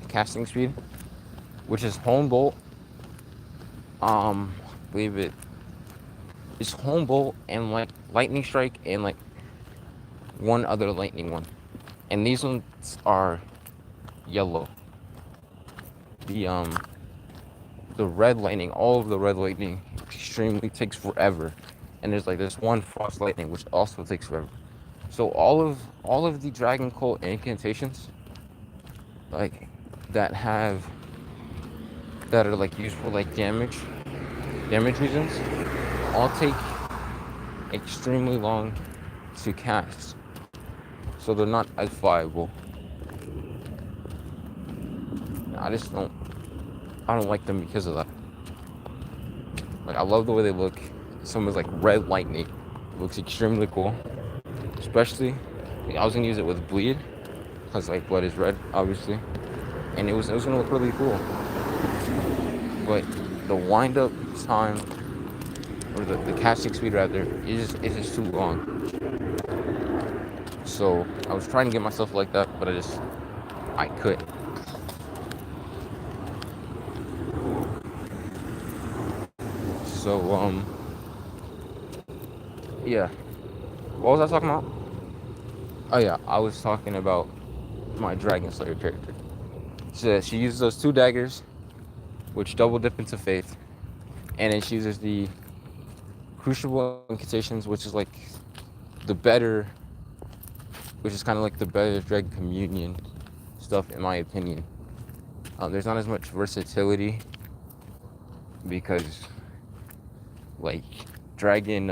casting speed, which is Home Bolt. I believe it is Home Bolt and like Lightning Strike and like one other lightning one. And these ones are yellow. The red lightning, all of the red lightning extremely takes forever. And there's like this one frost lightning which also takes forever. So all of the Dragon Coil incantations like that are like used for like damage reasons all take extremely long to cast. So they're not as viable. I don't like them because of that. Like I love the way they look. Someone's like red lightning. It looks extremely cool. Especially I was gonna use it with bleed, because like blood is red, obviously. And it was gonna look really cool. But the wind up time, or the casting speed rather, is just too long. So I was trying to get myself like that, but I couldn't. So yeah. What was I talking about? Oh yeah, I was talking about my Dragon Slayer character. So she uses those 2 daggers, which double dip into faith, and then she uses the Crucible Incantations, which is like the better, which is kind of like the better Dragon Communion stuff in my opinion. There's not as much versatility because like Dragon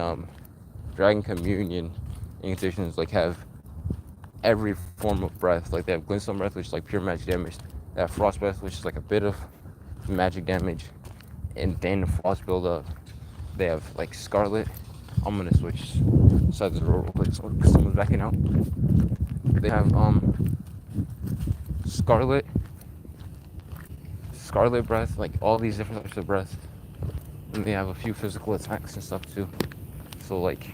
Communion incantations like have every form of breath. Like they have Glintstone Breath, which is like pure magic damage. They have Frost Breath, which is like a bit of magic damage, and then Frost build up. They have like Scarlet. I'm gonna switch sides of the road real quick. Someone's backing out. They have Scarlet Breath, like all these different types of breath, and they have a few physical attacks and stuff too. So like,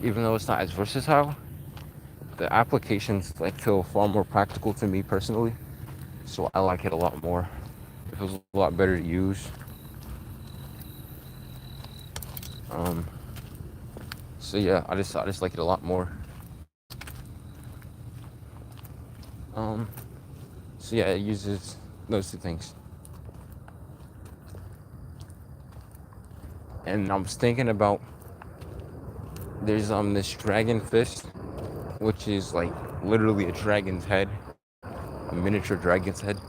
even though it's not as versatile, the applications like feel far more practical to me personally. So I like it a lot more. It feels a lot better to use. So yeah, I just like it a lot more. Um, so yeah, it uses those two things. And I was thinking about there's this dragon fist, which is like literally a dragon's head, a miniature dragon's head,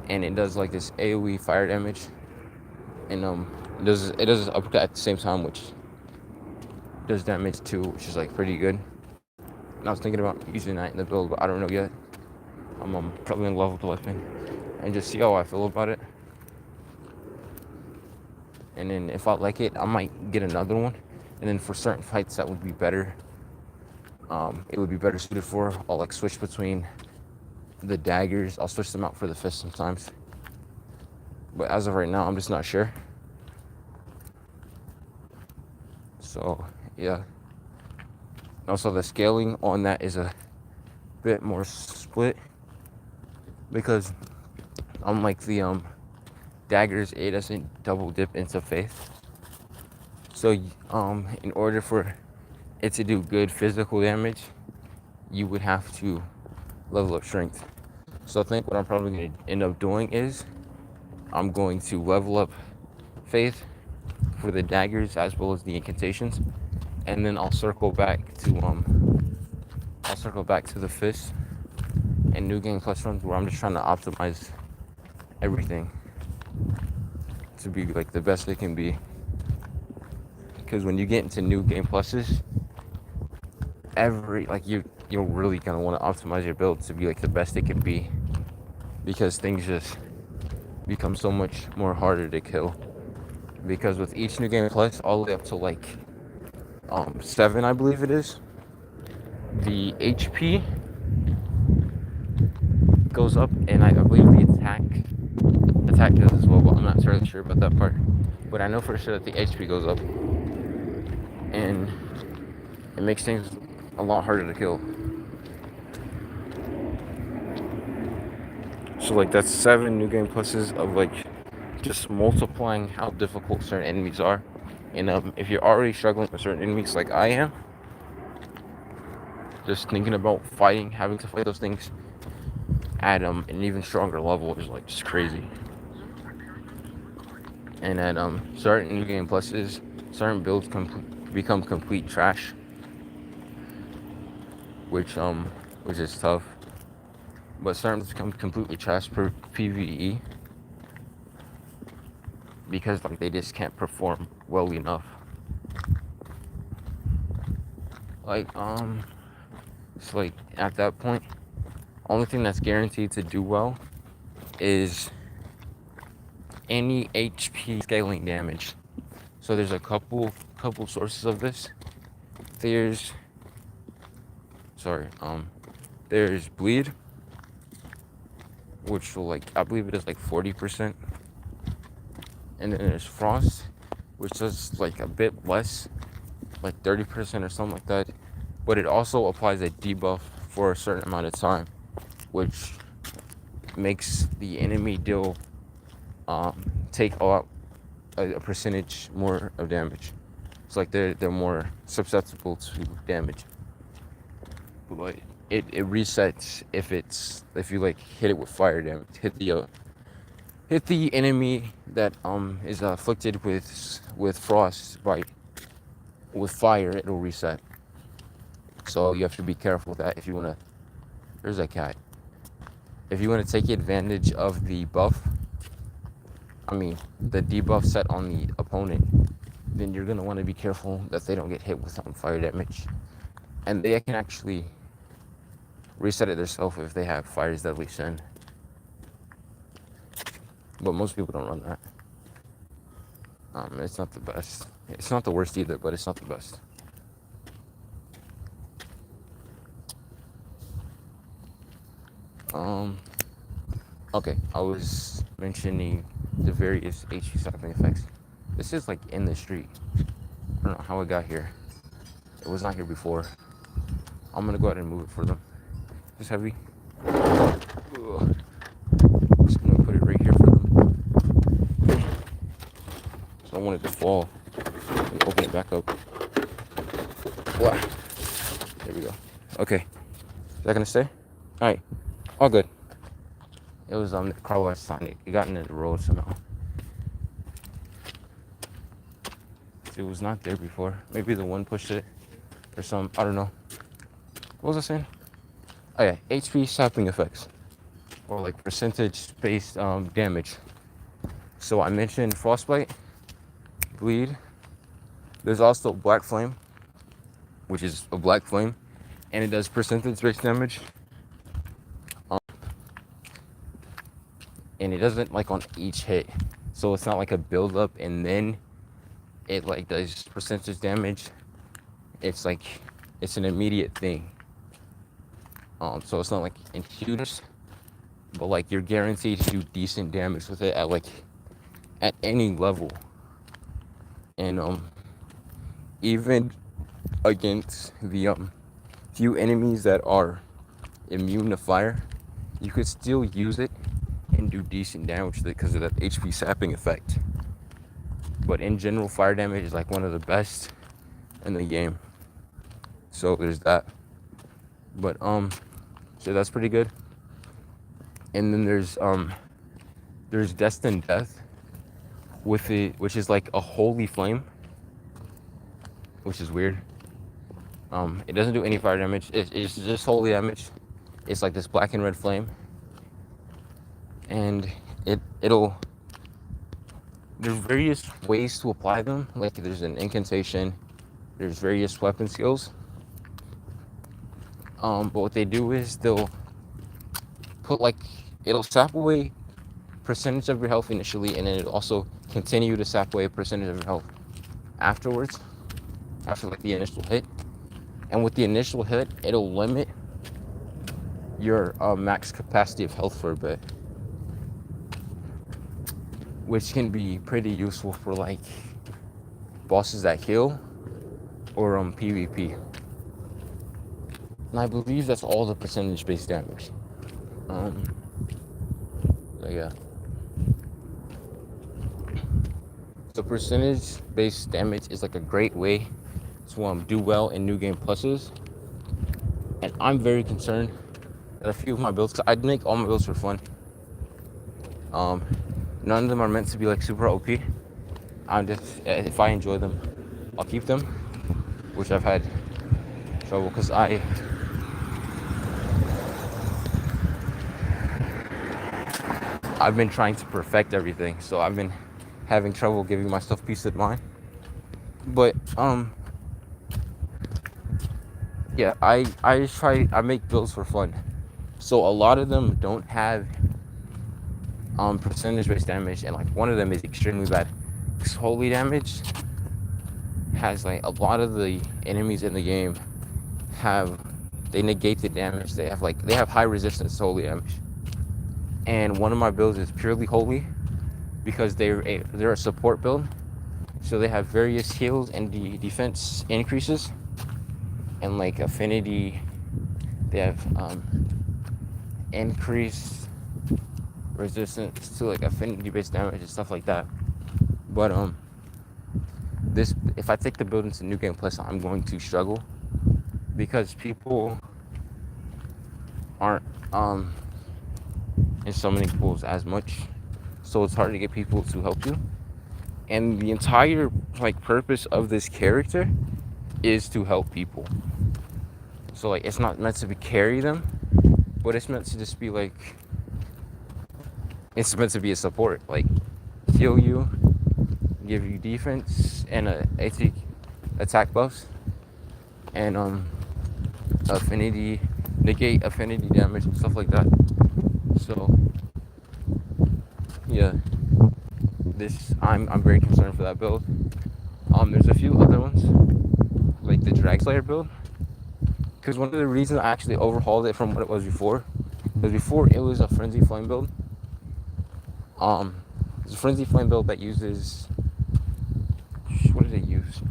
and it does like this AOE fire damage, and it does uppercut at the same time, which does damage too, which is like pretty good. And I was thinking about using that in the build, but I don't know yet. I'm probably gonna level the weapon and just see how I feel about it. And then if I like it, I might get another one. And then for certain fights that would be better, it would be better suited for. I'll like switch between the daggers. I'll switch them out for the fist sometimes. But as of right now, I'm just not sure. So yeah. Also, the scaling on that is a bit more split because unlike the daggers, it doesn't double dip into faith. So in order for it to do good physical damage, you would have to level up strength. So I think what I'm probably going to end up doing is I'm going to level up faith for the daggers as well as the incantations, and then I'll circle back to the fist and new game plus runs where I'm just trying to optimize everything to be like the best it can be. Because when you get into new game pluses, you're really gonna want to optimize your build to be like the best it can be, because things just become so much more harder to kill. Because with each new game plus, all the way up to like 7, I believe it is, the HP goes up, and I believe the attack does as well, but I'm not entirely sure about that part. But I know for sure that the HP goes up, and it makes things a lot harder to kill. So like that's 7 new game pluses of like just multiplying how difficult certain enemies are. And if you're already struggling with certain enemies like I am, just thinking about having to fight those things at an even stronger level is like just crazy. And at certain new game pluses, certain builds become complete trash, which is tough. But certain become completely trash per PvE because like they just can't perform well enough. Like so like at that point, only thing that's guaranteed to do well is any HP scaling damage. So there's a couple sources of this. There's bleed, which will I believe it is 40%. And then there's frost, which does like a bit less, like 30% or something like that. But it also applies a debuff for a certain amount of time, which makes the enemy deal take a percentage more of damage. It's like they're more susceptible to damage. But it resets if you hit it with fire damage. Hit the enemy that is afflicted with frost with fire, it'll reset. So you have to be careful with that if you wanna. There's that cat. If you want to take advantage of the buff, the debuff set on the opponent, then you're gonna want to be careful that they don't get hit with fire damage, and they can actually reset it themselves if they have Fire's Deadly Sin. But most people don't run that. It's not the best. It's not the worst either, but it's not the best. Okay, I was mentioning the various HP cycling effects. This is in the street. I don't know how it got here. It was not here before. I'm gonna go ahead and move it for them. It's heavy. Ugh. Just gonna put it right here for them. So I want it to fall. me open it back up. Wow. There we go. Okay. Is that gonna stay? Alright. All good. It was the car wash sign. It got into the road somehow. It was not there before. Maybe the one pushed it or some. I don't know. What was I saying? Oh yeah, HP sapping effects, or like percentage-based damage. So I mentioned frostbite, bleed. There's also black flame, which is a black flame, and it does percentage-based damage. And it doesn't like on each hit, so it's not like a build up and then it like does percentage damage. It's like it's an immediate thing. So it's not like in huge, but like you're guaranteed to do decent damage with it at any level. And even against the few enemies that are immune to fire, you could still use it and do decent damage with it because of that HP sapping effect. But in general, fire damage is like one of the best in the game. So there's that. But so that's pretty good. And then there's Destined Death with it, which is like a holy flame, which is weird. It doesn't do any fire damage. It's just holy damage. It's like this black and red flame, and it'll. There's various ways to apply them. Like there's an incantation. There's various weapon skills. But what they do is they'll put it'll sap away percentage of your health initially, and then it'll also continue to sap away a percentage of your health afterwards, after like the initial hit. And with the initial hit, it'll limit your max capacity of health for a bit, which can be pretty useful for like bosses that heal or PvP. And I believe that's all the percentage-based damage. So yeah. So percentage-based damage is like a great way to do well in New Game Pluses. And I'm very concerned that a few of my builds, cause I'd make all my builds for fun. None of them are meant to be like super OP. I'm just, if I enjoy them, I'll keep them, which I've had trouble because I've been trying to perfect everything, so I've been having trouble giving myself peace of mind. But yeah, I make builds for fun. So a lot of them don't have percentage-based damage, and like one of them is extremely bad. Because holy damage has like a lot of the enemies in the game they negate the damage. They have high resistance to holy damage. And one of my builds is purely holy because they're a support build. So they have various heals and defense increases, and like affinity. They have increased resistance to like affinity-based damage and stuff like that. But if I take the build into New Game Plus, I'm going to struggle because people aren't in summoning pools as much, so it's hard to get people to help you. And the entire like purpose of this character is to help people. So like it's not meant to be carry them, but it's meant to just be like, it's meant to be a support, like heal you, give you defense and attack buffs, and affinity, negate affinity damage and stuff like that. So yeah, I'm very concerned for that build. There's a few other ones, like the Drag Slayer build, because one of the reasons I actually overhauled it from what it was before, because before it was a Frenzy Flame build. It's a Frenzy Flame build that uses, what did it use?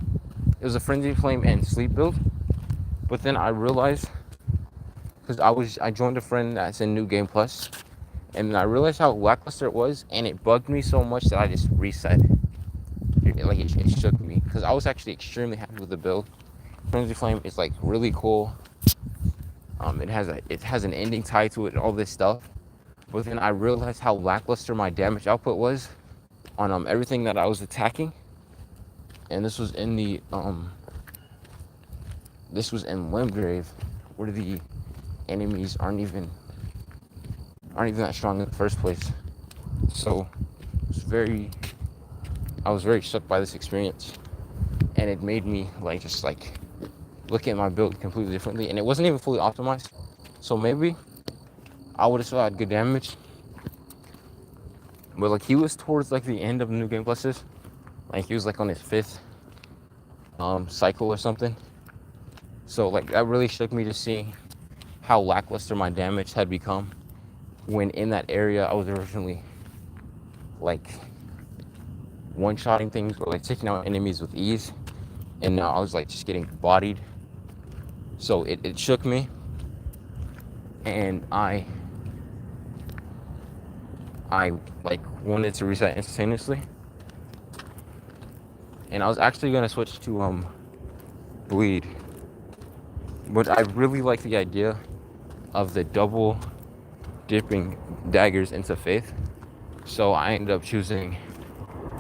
It was a Frenzy Flame and Sleep build, but then I realized, because I joined a friend that's in New Game Plus, and then I realized how lackluster it was, and it bugged me so much that I just reset. It shook me. because I was actually extremely happy with the build. Frenzy Flame is like really cool. It has an ending tied to it and all this stuff. But then I realized how lackluster my damage output was on everything that I was attacking. And this was in Limgrave, where the enemies aren't even that strong in the first place. So I was very shook by this experience, and it made me just look at my build completely differently. And it wasn't even fully optimized, so maybe I would have still had good damage. But he was towards the end of the New Game Pluses. He was on his 5th cycle or something. So that really shook me to see how lackluster my damage had become, when in that area I was originally one-shotting things or taking out enemies with ease, and now I was just getting bodied. So it shook me, and I wanted to reset instantaneously, and I was actually gonna switch to bleed, but I really like the idea of the double dipping daggers into faith, so I ended up choosing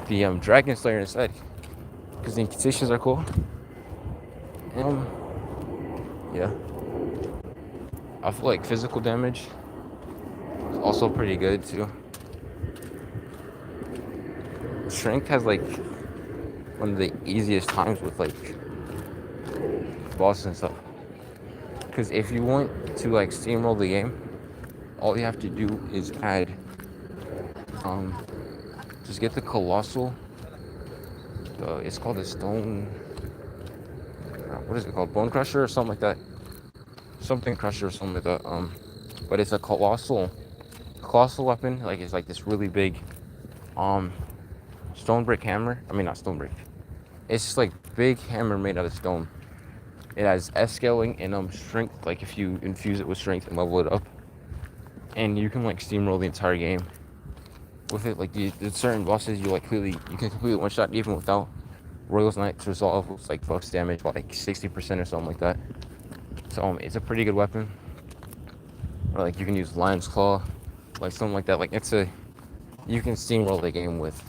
the Dragon Slayer instead, because the incantations are cool. Yeah, I feel like physical damage is also pretty good too. Strength has one of the easiest times with bosses and stuff, because if you want to steamroll the game, all you have to do is add just get the colossal, it's called the stone, what is it called, bone crusher or something like that, something crusher or something like that, but it's a colossal weapon. It's this really big stone brick hammer. I mean, not stone brick, it's just big hammer made out of stone. It has S scaling and strength, if you infuse it with strength and level it up, and you can steamroll the entire game with it. The certain bosses you can completely one shot even without Royal's Knight's Resolve, with buffs damage by 60% or something like that. So it's a pretty good weapon. Or you can use Lion's Claw, something like that. You can steamroll the game with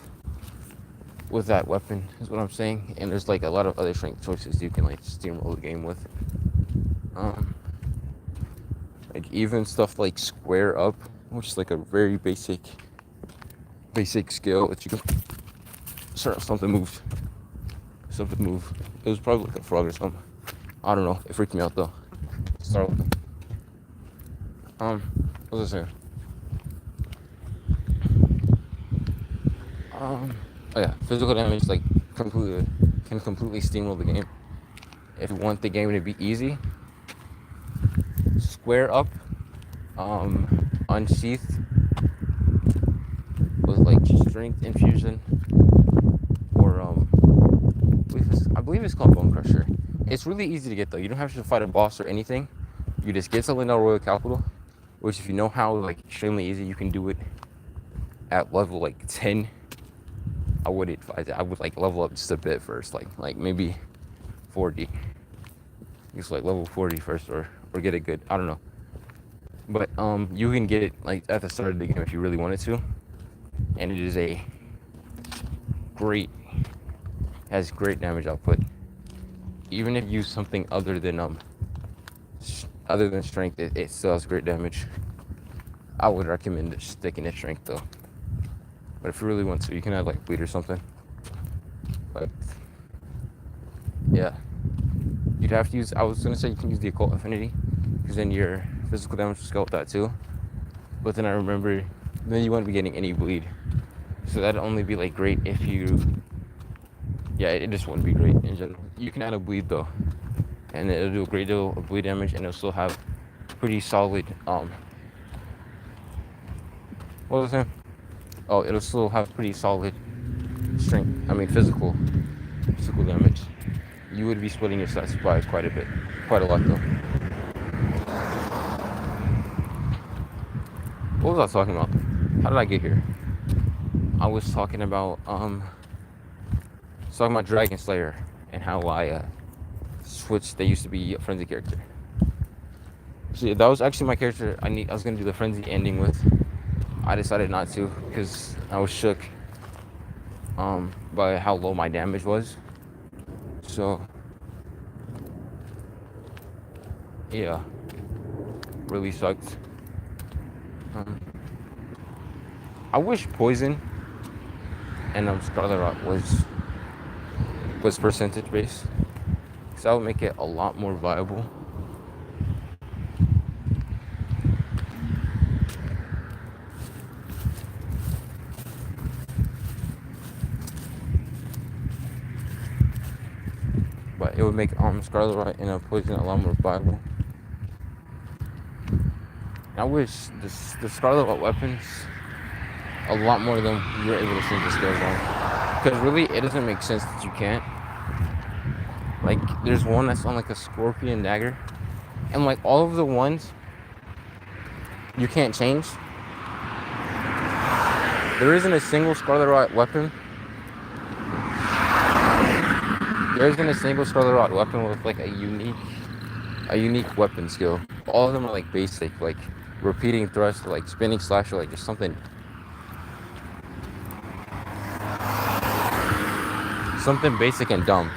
that weapon, is what I'm saying. And there's a lot of other strength choices you can steamroll the game with. Even stuff Square Up, which is a very basic skill that you can start. Something moved. It was probably a frog or something. I don't know. It freaked me out though. Start with what was I saying? Oh yeah, physical damage can completely steamroll the game. If you want the game to be easy, Square Up, Unsheath with strength infusion, or I believe it's called Bone Crusher. It's really easy to get though. You don't have to fight a boss or anything. You just get to Leyndell Royal Capital, which if you know how, extremely easy. You can do it at level 10. I would advise it. I would level up just a bit first, maybe 40. Just level 40 first, or get it good. I don't know. But you can get it at the start of the game if you really wanted to, and it is has great damage output. Even if you use something other than strength, it still has great damage. I would recommend sticking to strength though. But if you really want to, you can add bleed or something. But yeah, you'd have to use. I was gonna say you can use the Occult Affinity, because then your physical damage will scale with that too. But then I remember, then you wouldn't be getting any bleed, so that'd only be great if you. Yeah, it just wouldn't be great in general. You can add a bleed though, and it'll do a great deal of bleed damage, and it'll still have pretty solid what was it? Oh, it'll still have pretty solid strength. I mean, physical damage. You would be splitting your stats by quite a lot though. What was I talking about? How did I get here? I was talking about It's talking about Dragon Slayer and how I switched. They used to be a frenzy character. So yeah, that was actually my character. I was gonna do the frenzy ending with. I decided not to because I was shook by how low my damage was. So yeah, really sucked. Um, I wish poison and Scarlet Rot was percentage based, because that would make it a lot more viable. But it would make Scarlet Rot and poison a lot more viable. I wish the Scarlet Rot weapons a lot more than you were able to change the skills on. Because really, it doesn't make sense that you can't. Like, there's one that's on like a scorpion dagger, and like all of the ones you can't change. There isn't a single Scarlet Rot weapon. There isn't a single Scarlet Rot weapon with like a unique weapon skill. All of them are like basic, like repeating thrust, or like spinning slash, or like just something basic and dumb.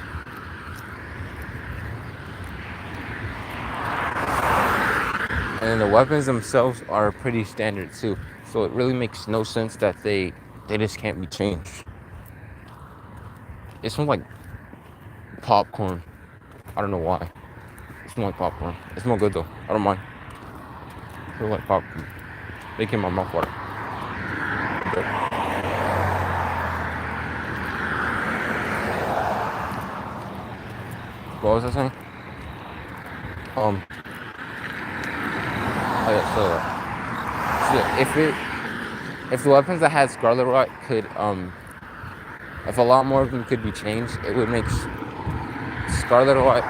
And then the weapons themselves are pretty standard too. So it really makes no sense that they just can't be changed. It smells like popcorn. I don't know why. It smells like popcorn. It smells good though. I don't mind. It smells like popcorn. Making my mouth water. But what was I saying? Oh yeah, so yeah, if the weapons that had Scarlet Rot could if a lot more of them could be changed, it would make Scarlet Rot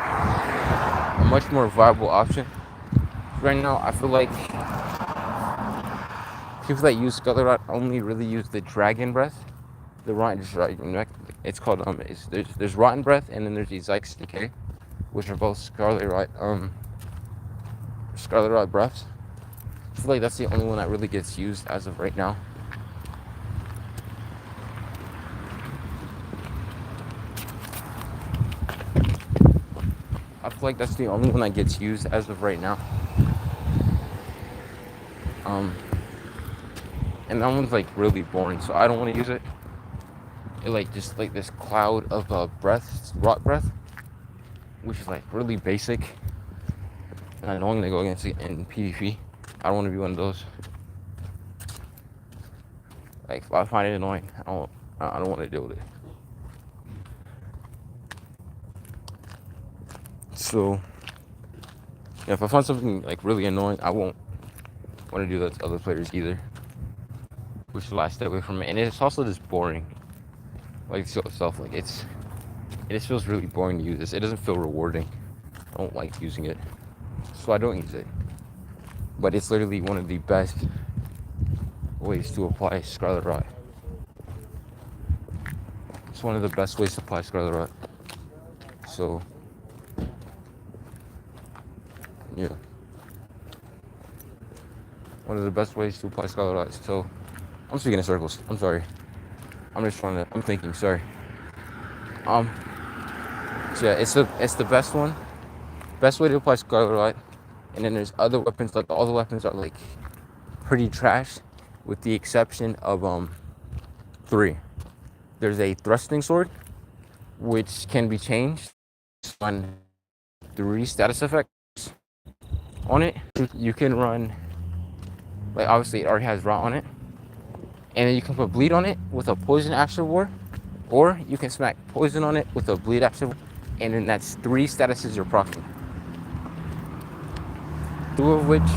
a much more viable option. Right now, I feel like people that use Scarlet Rot only really use the Dragon Breath. The Rotten, it's called there's Rotten Breath, and then there's the Zyke's Decay, which are both Scarlet Rot breaths. I feel like that's the only one that really gets used as of right now. I feel like that's the only one that gets used as of right now. And that one's like really boring, so I don't want to use it. It like just like this cloud of rot breath, which is like really basic and annoying to go against it in PvP. I don't want to be one of those. Like, I find it annoying. I don't want to deal with it. So, yeah, if I find something like really annoying, I won't want to do that to other players either. Which is why I stay away from it. And it's also just boring. Like the show itself, like it just feels really boring to use this. It doesn't feel rewarding. I don't like using it, so I don't use it. But it's literally one of the best ways to apply Scarlet Rot. It's one of the best ways to apply Scarlet Rot. So, yeah. One of the best ways to apply Scarlet Rot. So, I'm speaking in circles. I'm sorry. I'm thinking, sorry. So yeah, it's the best one. Best way to apply Scarlet Rot. And then there's other weapons, like all the weapons are like pretty trash, with the exception of 3. There's a thrusting sword, which can be changed on 3 status effects on it. You can run, like obviously it already has rot on it, and then you can put bleed on it with a poison after war, or you can smack poison on it with a bleed after war, and then that's 3 statuses you're proccing. 2 of which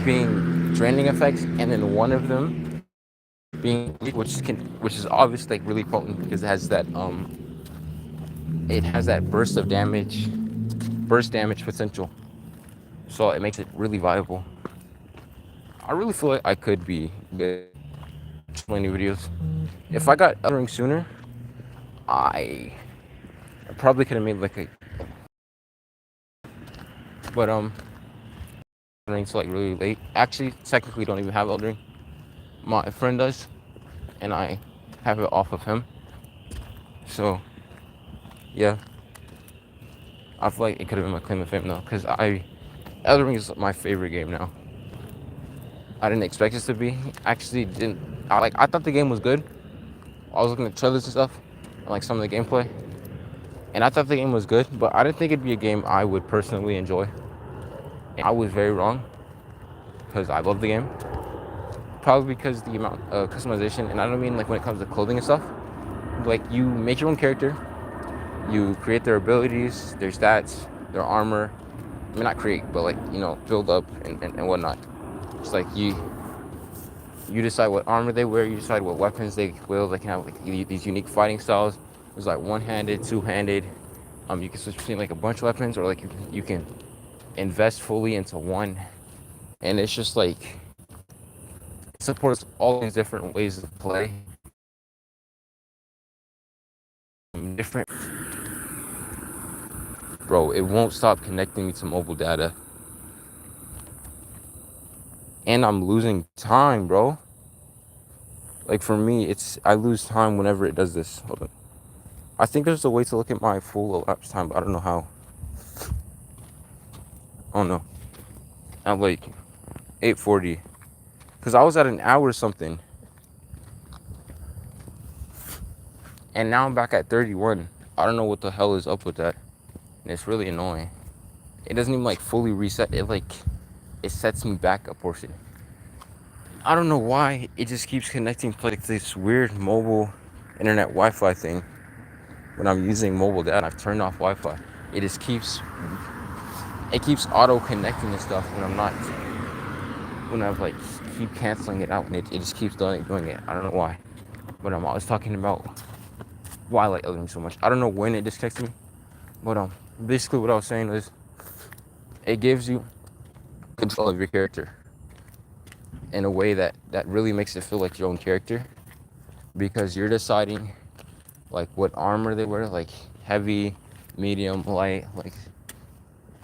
being draining effects, and then 1 of them being which is obviously like really potent because it has that burst damage potential, so it makes it really viable. I really feel like I could be good so many videos. If I got Elden Ring sooner, I probably could have made like a. But Elden Ring's like really late. Actually, technically, don't even have Elden Ring. My friend does, and I have it off of him. So, yeah, I feel like it could have been my claim to fame though, because Elden Ring is my favorite game now. I didn't expect it to be. Actually, didn't. I thought the game was good. I was looking at trailers and stuff, and like some of the gameplay, and I thought the game was good, but I didn't think it'd be a game I would personally enjoy. And I was very wrong, because I love the game. Probably because the amount of customization, and I don't mean like when it comes to clothing and stuff. Like you make your own character, you create their abilities, their stats, their armor. I mean, not create, but like build up and whatnot. It's like you decide what armor they wear, you decide what weapons they wield. They can have like these unique fighting styles. There's like one-handed, two-handed. You can switch between like a bunch of weapons, or like you can invest fully into one. And it's just like it supports all these different ways of play. Different, bro. It won't stop connecting me to mobile data, and I'm losing time, bro. Like for me, I lose time whenever it does this. Hold on. I think there's a way to look at my full elapsed time, but I don't know how. I don't know. At like 8:40, because I was at an hour or something, and now I'm back at 31. I don't know what the hell is up with that, and it's really annoying. It doesn't even like fully reset. It sets me back a portion. I don't know why. It just keeps connecting to like this weird mobile internet Wi-Fi thing when I'm using mobile data. I've turned off Wi-Fi. It keeps auto connecting and stuff when I'm not. When I've like keep canceling it out, and it just keeps doing it. I don't know why. But I was talking about why I like Elden Ring so much. I don't know when it disconnects me, but basically what I was saying is it gives you control of your character in a way that really makes it feel like your own character, because you're deciding like what armor they wear, like heavy, medium, light, like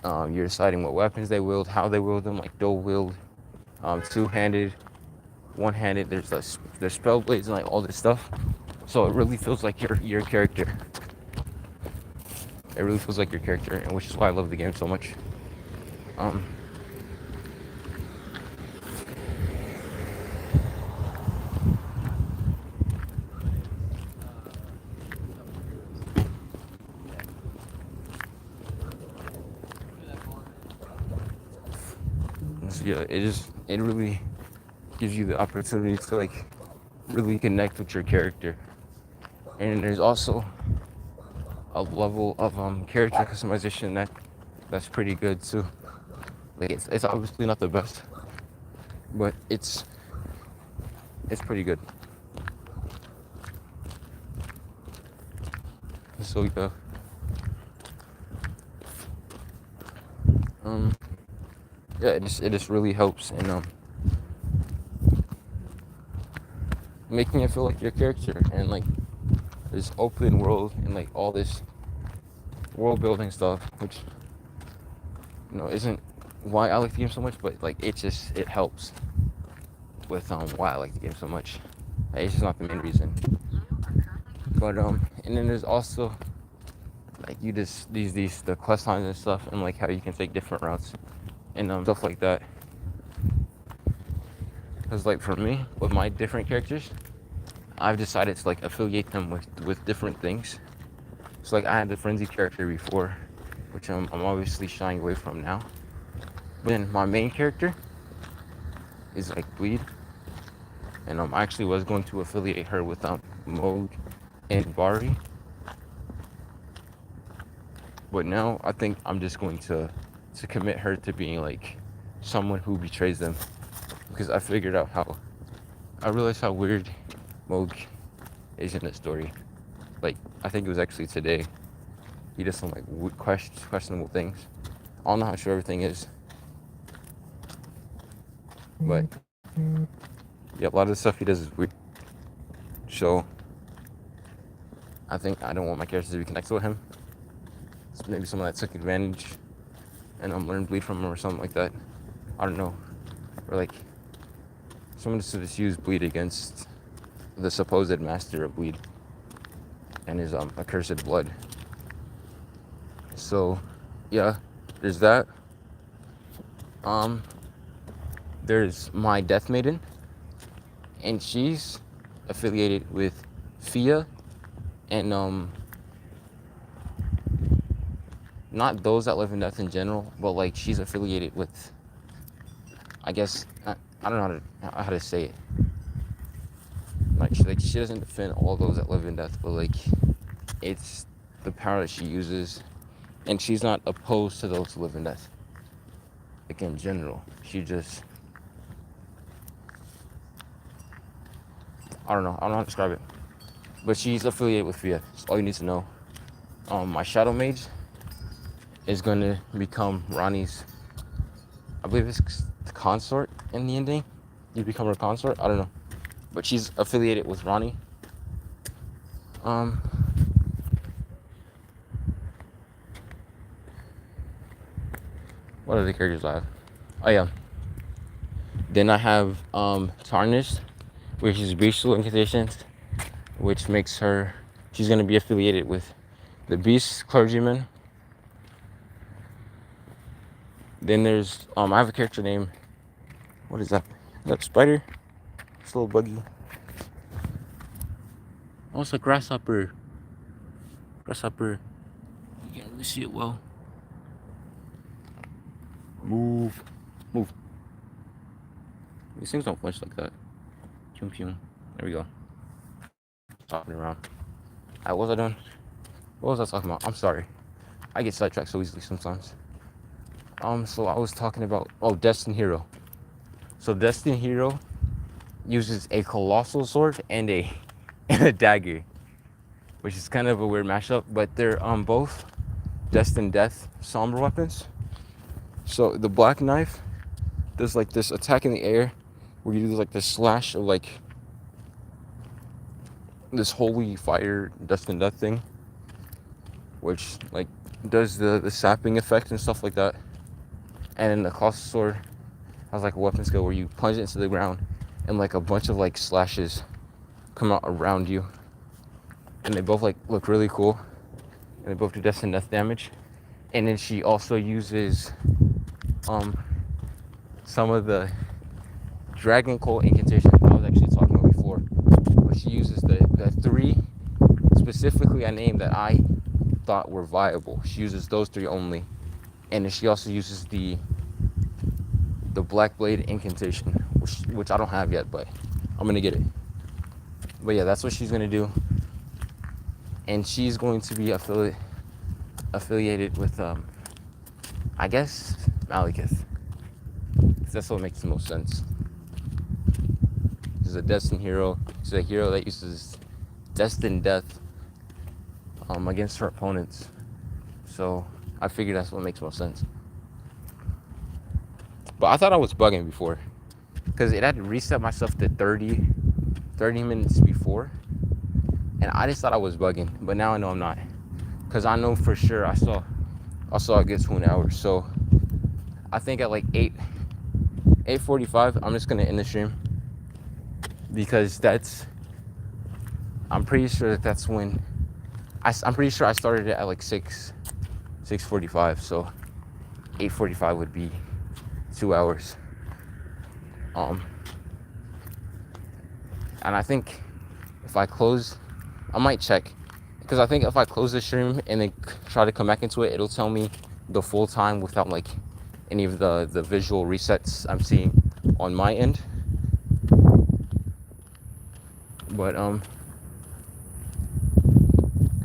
you're deciding what weapons they wield, how they wield them, like dual wield, two-handed, one-handed. There's spell blades and like all this stuff. So it really feels like your character. It really feels like your character, and which is why I love the game so much. So yeah, it really gives you the opportunity to like really connect with your character, and there's also a level of character customization that's pretty good too. Like it's obviously not the best, but it's pretty good. So yeah, yeah, it just really helps in making it feel like your character, and like this open world and like all this world building stuff, which isn't why I like the game so much, but like it helps with why I like the game so much. It's just not the main reason. But and then there's also like you just these the quest lines and stuff, and like how you can take different routes and stuff like that. Because like for me, with my different characters, I've decided to like affiliate them with different things. So like I had the frenzy character before, which I'm obviously shying away from now. But then my main character is like bleed, and I actually was going to affiliate her with Mohg and Bari. But now I think I'm just going to commit her to being like someone who betrays them, because I realized how weird Mohg is in the story. Like I think it was actually today. He does some like questionable things. I don't know how sure everything is, but yeah, a lot of the stuff he does is weird. So I think I don't want my characters to be connected with him. So maybe someone that took advantage and learned bleed from him or something like that. I don't know. Or like someone just used bleed against the supposed master of bleed and his accursed blood. So yeah, there's that. There's my Death Maiden, and she's affiliated with Fia and not those that live in death in general, but like she's affiliated with, I guess I don't know how to say it. Like she doesn't defend all those that live in death, but like it's the power that she uses, and she's not opposed to those who live in death. Like in general, she just, I don't know how to describe it, but she's affiliated with Fia. That's all you need to know. My Shadow Mage is going to become Ronnie's, I believe it's the consort in the ending. You become her consort. I don't know, but she's affiliated with Ronnie. What other characters I have? Oh yeah. Then I have Tarnished, which is Bestial Incantations, which makes her, she's gonna be affiliated with the Beast Clergyman. Then there's I have a character named, what is that? Is that Spider? It's a little buggy. Oh, it's a grasshopper. Grasshopper. You can't really see it well. Move. These things don't flinch like that. Pew pew. There we go. Talking around. What was I doing? What was I talking about? I'm sorry. I get sidetracked so easily sometimes. So I was talking about, Destined Hero. So Destined Hero uses a colossal sword and a dagger, which is kind of a weird mashup, but they're both Destined Death somber weapons. So the Black Knife does like this attack in the air where you do like this slash of like this holy fire Destined Death thing, which like does the sapping effect and stuff like that. And then the Colossal Sword has like a weapon skill where you plunge it into the ground and like a bunch of like slashes come out around you, and they both like look really cool, and they both do Destined Death damage. And then she also uses some of the Dragon Coal incantations I was actually talking about before, but she uses the three specifically I named that I thought were viable. She uses those three only, and then she also uses the Black Blade incantation, which I don't have yet, but I'm gonna get it. But yeah, that's what she's gonna do, and she's going to be affiliated with I guess Malekith, because that's what makes the most sense. She's a Destined Hero. She's a hero that uses Destined Death against her opponents. So I figured that's what makes most sense. But I thought I was bugging before, because it had to reset myself to 30 minutes before, and I just thought I was bugging. But now I know I'm not, because I know for sure I saw it get to an hour. So I think at like 8:45 I'm just gonna end the stream, because I'm pretty sure that's when I'm pretty sure I started it at like 6:45. So 8:45 would be 2 hours. And I think if I close, I might check, because I think if I close the stream and then try to come back into it, it'll tell me the full time without like any of the visual resets I'm seeing on my end. But I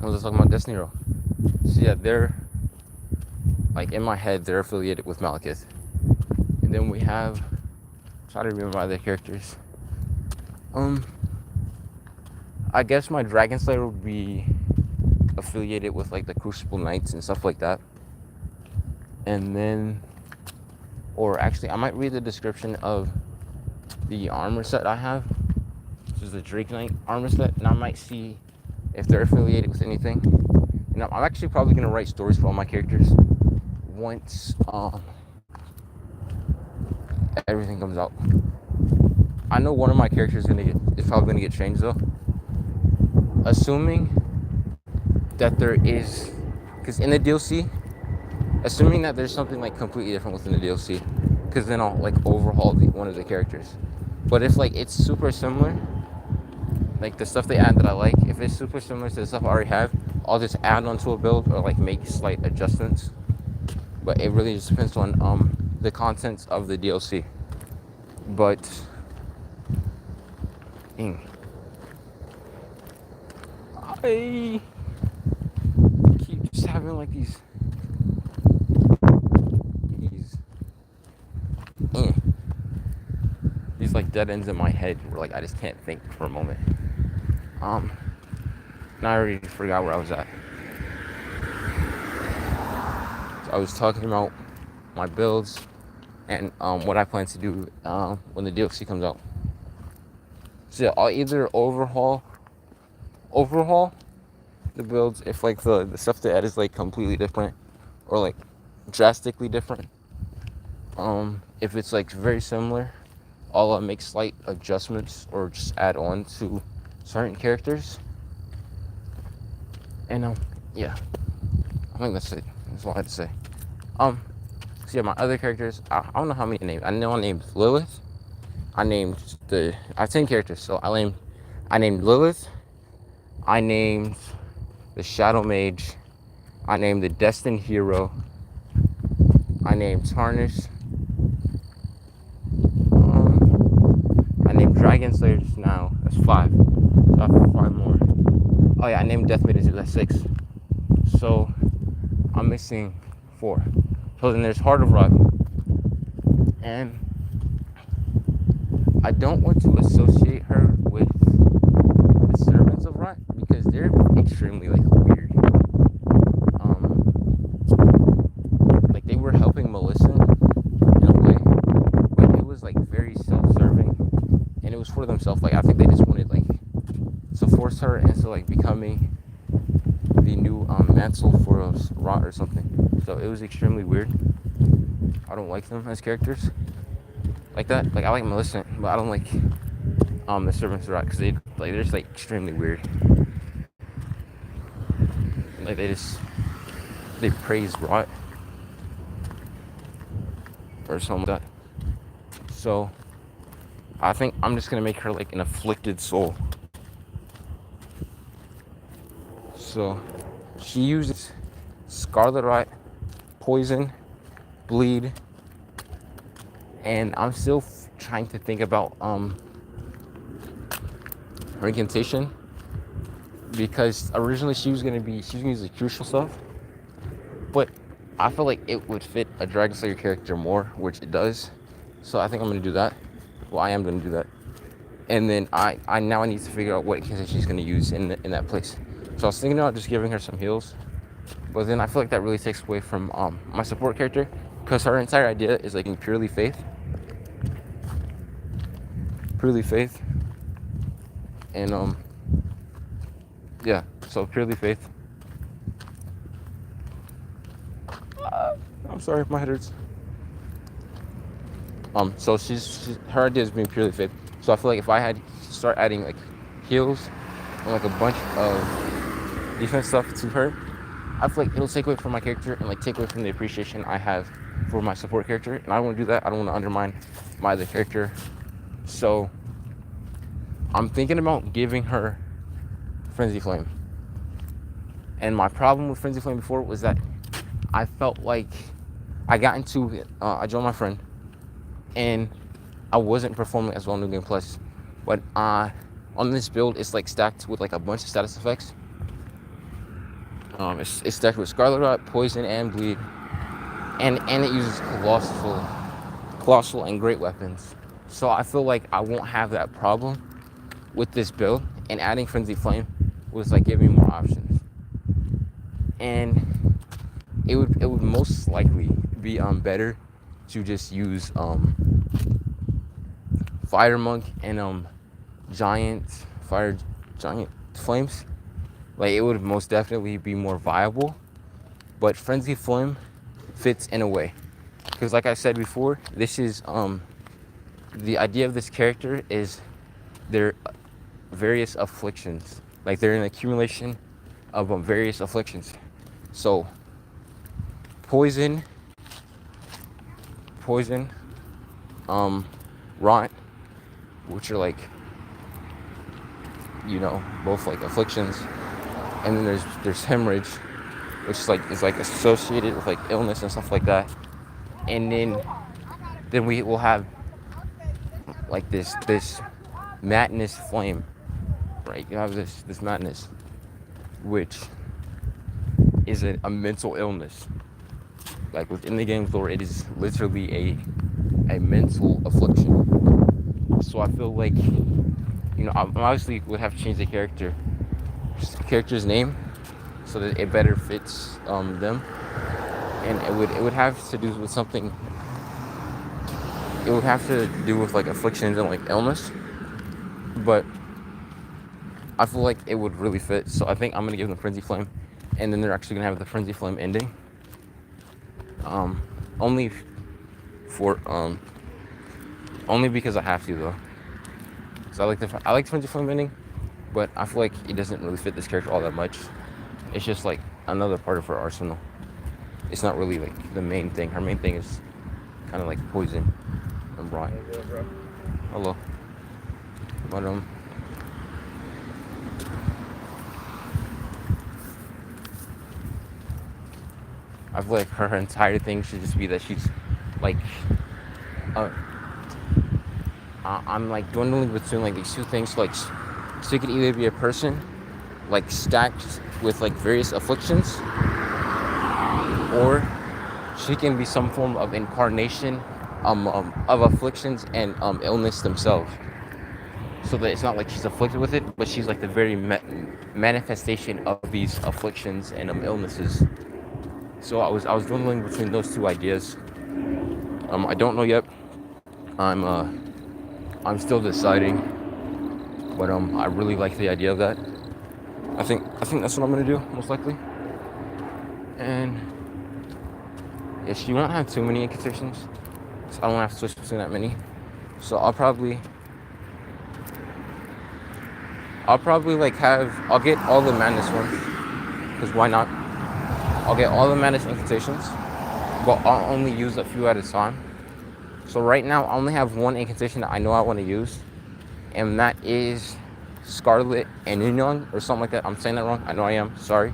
was just talking about Destined Hero. So yeah, they're like, in my head, they're affiliated with Malekith. And then we have, try to remember other characters. I guess my Dragon Slayer would be affiliated with like the Crucible Knights and stuff like that. And then, or actually, I might read the description of the armor set I have. which is the Drake Knight armor set, and I might see if they're affiliated with anything. And I'm actually probably gonna write stories for all my characters once everything comes out. I know one of my characters is probably gonna get changed though, assuming that there is, because in the DLC, assuming that there's something like completely different within the DLC, because then I'll like overhaul one of the characters. But if like it's super similar, like the stuff they add that I like, if it's super similar to the stuff I already have, I'll just add onto a build or like make slight adjustments. But it really just depends on the contents of the DLC. But I keep just having like these like dead ends in my head where like I just can't think for a moment. Now I already forgot where I was at. So I was talking about my builds and what I plan to do when the DLC comes out. So I'll either overhaul the builds if like the stuff they add is like completely different or like drastically different. If it's like very similar, I'll make slight adjustments or just add on to certain characters. And yeah, I think that's it. That's all I had to say. So yeah, my other characters, I don't know how many names. I know I named Lilith. I have 10 characters, so I named Lilith. I named the Shadow Mage. I named the Destined Hero. I named Tarnish. I named Dragon Slayer just now. That's 5. So I have 5 more. Oh yeah, I named Death Maiden too. That's 6. So I'm missing 4. So then there's Heart of Rock. And I don't want to associate her with the Servants of Rot because they're extremely like weird. Like they were helping Millicent in a way, but it was like very self-serving, and it was for themselves. Like I think they just wanted like to force her into like becoming the new Mantle for Rot or something. So it was extremely weird. I don't like them as characters like that. Like I like Millicent, but I don't like the Servants of Rot because they're just like extremely weird. Like they praise Rot or something like that. So I think I'm just gonna make her like an afflicted soul. So she uses Scarlet Rot, Poison, Bleed, and I'm still trying to think about her incantation, because originally she was gonna use the crucial stuff, but I feel like it would fit a Dragon Slayer character more, which it does. So I think I'm gonna do that. Well, I am gonna do that, and then I now need to figure out what incantation she's gonna use in that place. So I was thinking about just giving her some heals, but then I feel like that really takes away from my support character, because her entire idea is like in purely faith, and yeah, so purely faith. I'm sorry, my head hurts. So her idea is being purely faith. So I feel like if I had to start adding like heals and like a bunch of defense stuff to her, I feel like it'll take away from my character and like take away from the appreciation I have for my support character. And I don't want to do that. I don't want to undermine my other character. So I'm thinking about giving her Frenzy Flame. And my problem with Frenzy Flame before was that I felt like I got into it. I joined my friend, and I wasn't performing as well in New Game Plus. But on this build, it's like stacked with like a bunch of status effects. It's stacked with Scarlet Rot, Poison, and Bleed, and it uses colossal and great weapons. So I feel like I won't have that problem with this build, and adding Frenzy Flame was like giving me more options. And it would most likely be better to just use Fire Monk and giant fire, giant flames, like it would most definitely be more viable. But Frenzy Flame fits in a way, because like I said before, this is the idea of this character is their various afflictions, like they're an accumulation of various afflictions. So poison, poison, rot, which are like, both like afflictions, and then there's hemorrhage, which is like associated with like illness and stuff like that. And then we will have like this madness flame, right? You have this madness, which is a mental illness. Like within the game's lore, it is literally a mental affliction. So I feel like, I obviously would have to change the character's name so that it better fits them, and it would have to do with something. It would have to do with like afflictions and like illness, but I feel like it would really fit. So I think I'm gonna give them Frenzy Flame, and then they're actually gonna have the Frenzy Flame ending. Only for only because I have to though. So I like Frenzy Flame ending, but I feel like it doesn't really fit this character all that much. It's just like another part of her arsenal. It's not really like the main thing. Her main thing is kind of like poison and rot. Hello. But I feel like her entire thing should just be that she's like, I'm like dwindling between like these two things. Like, she could either be a person like stacked with like various afflictions, or she can be some form of incarnation of afflictions and illness themselves. So that it's not like she's afflicted with it, but she's like the very manifestation of these afflictions and illnesses. So I was dwindling between those two ideas. I don't know yet. I'm still deciding, but I really like the idea of that. I think that's what I'm gonna do most likely. And yeah, she won't have too many incantations, so I don't have to switch between that many. So I'll probably I'll get all the madness ones, because why not? I'll get all the madness incantations, but I'll only use a few at a time. So right now I only have one incantation that I know I want to use, and that is Scarlet Enunion or something like that. I'm saying that wrong. I know I am. Sorry.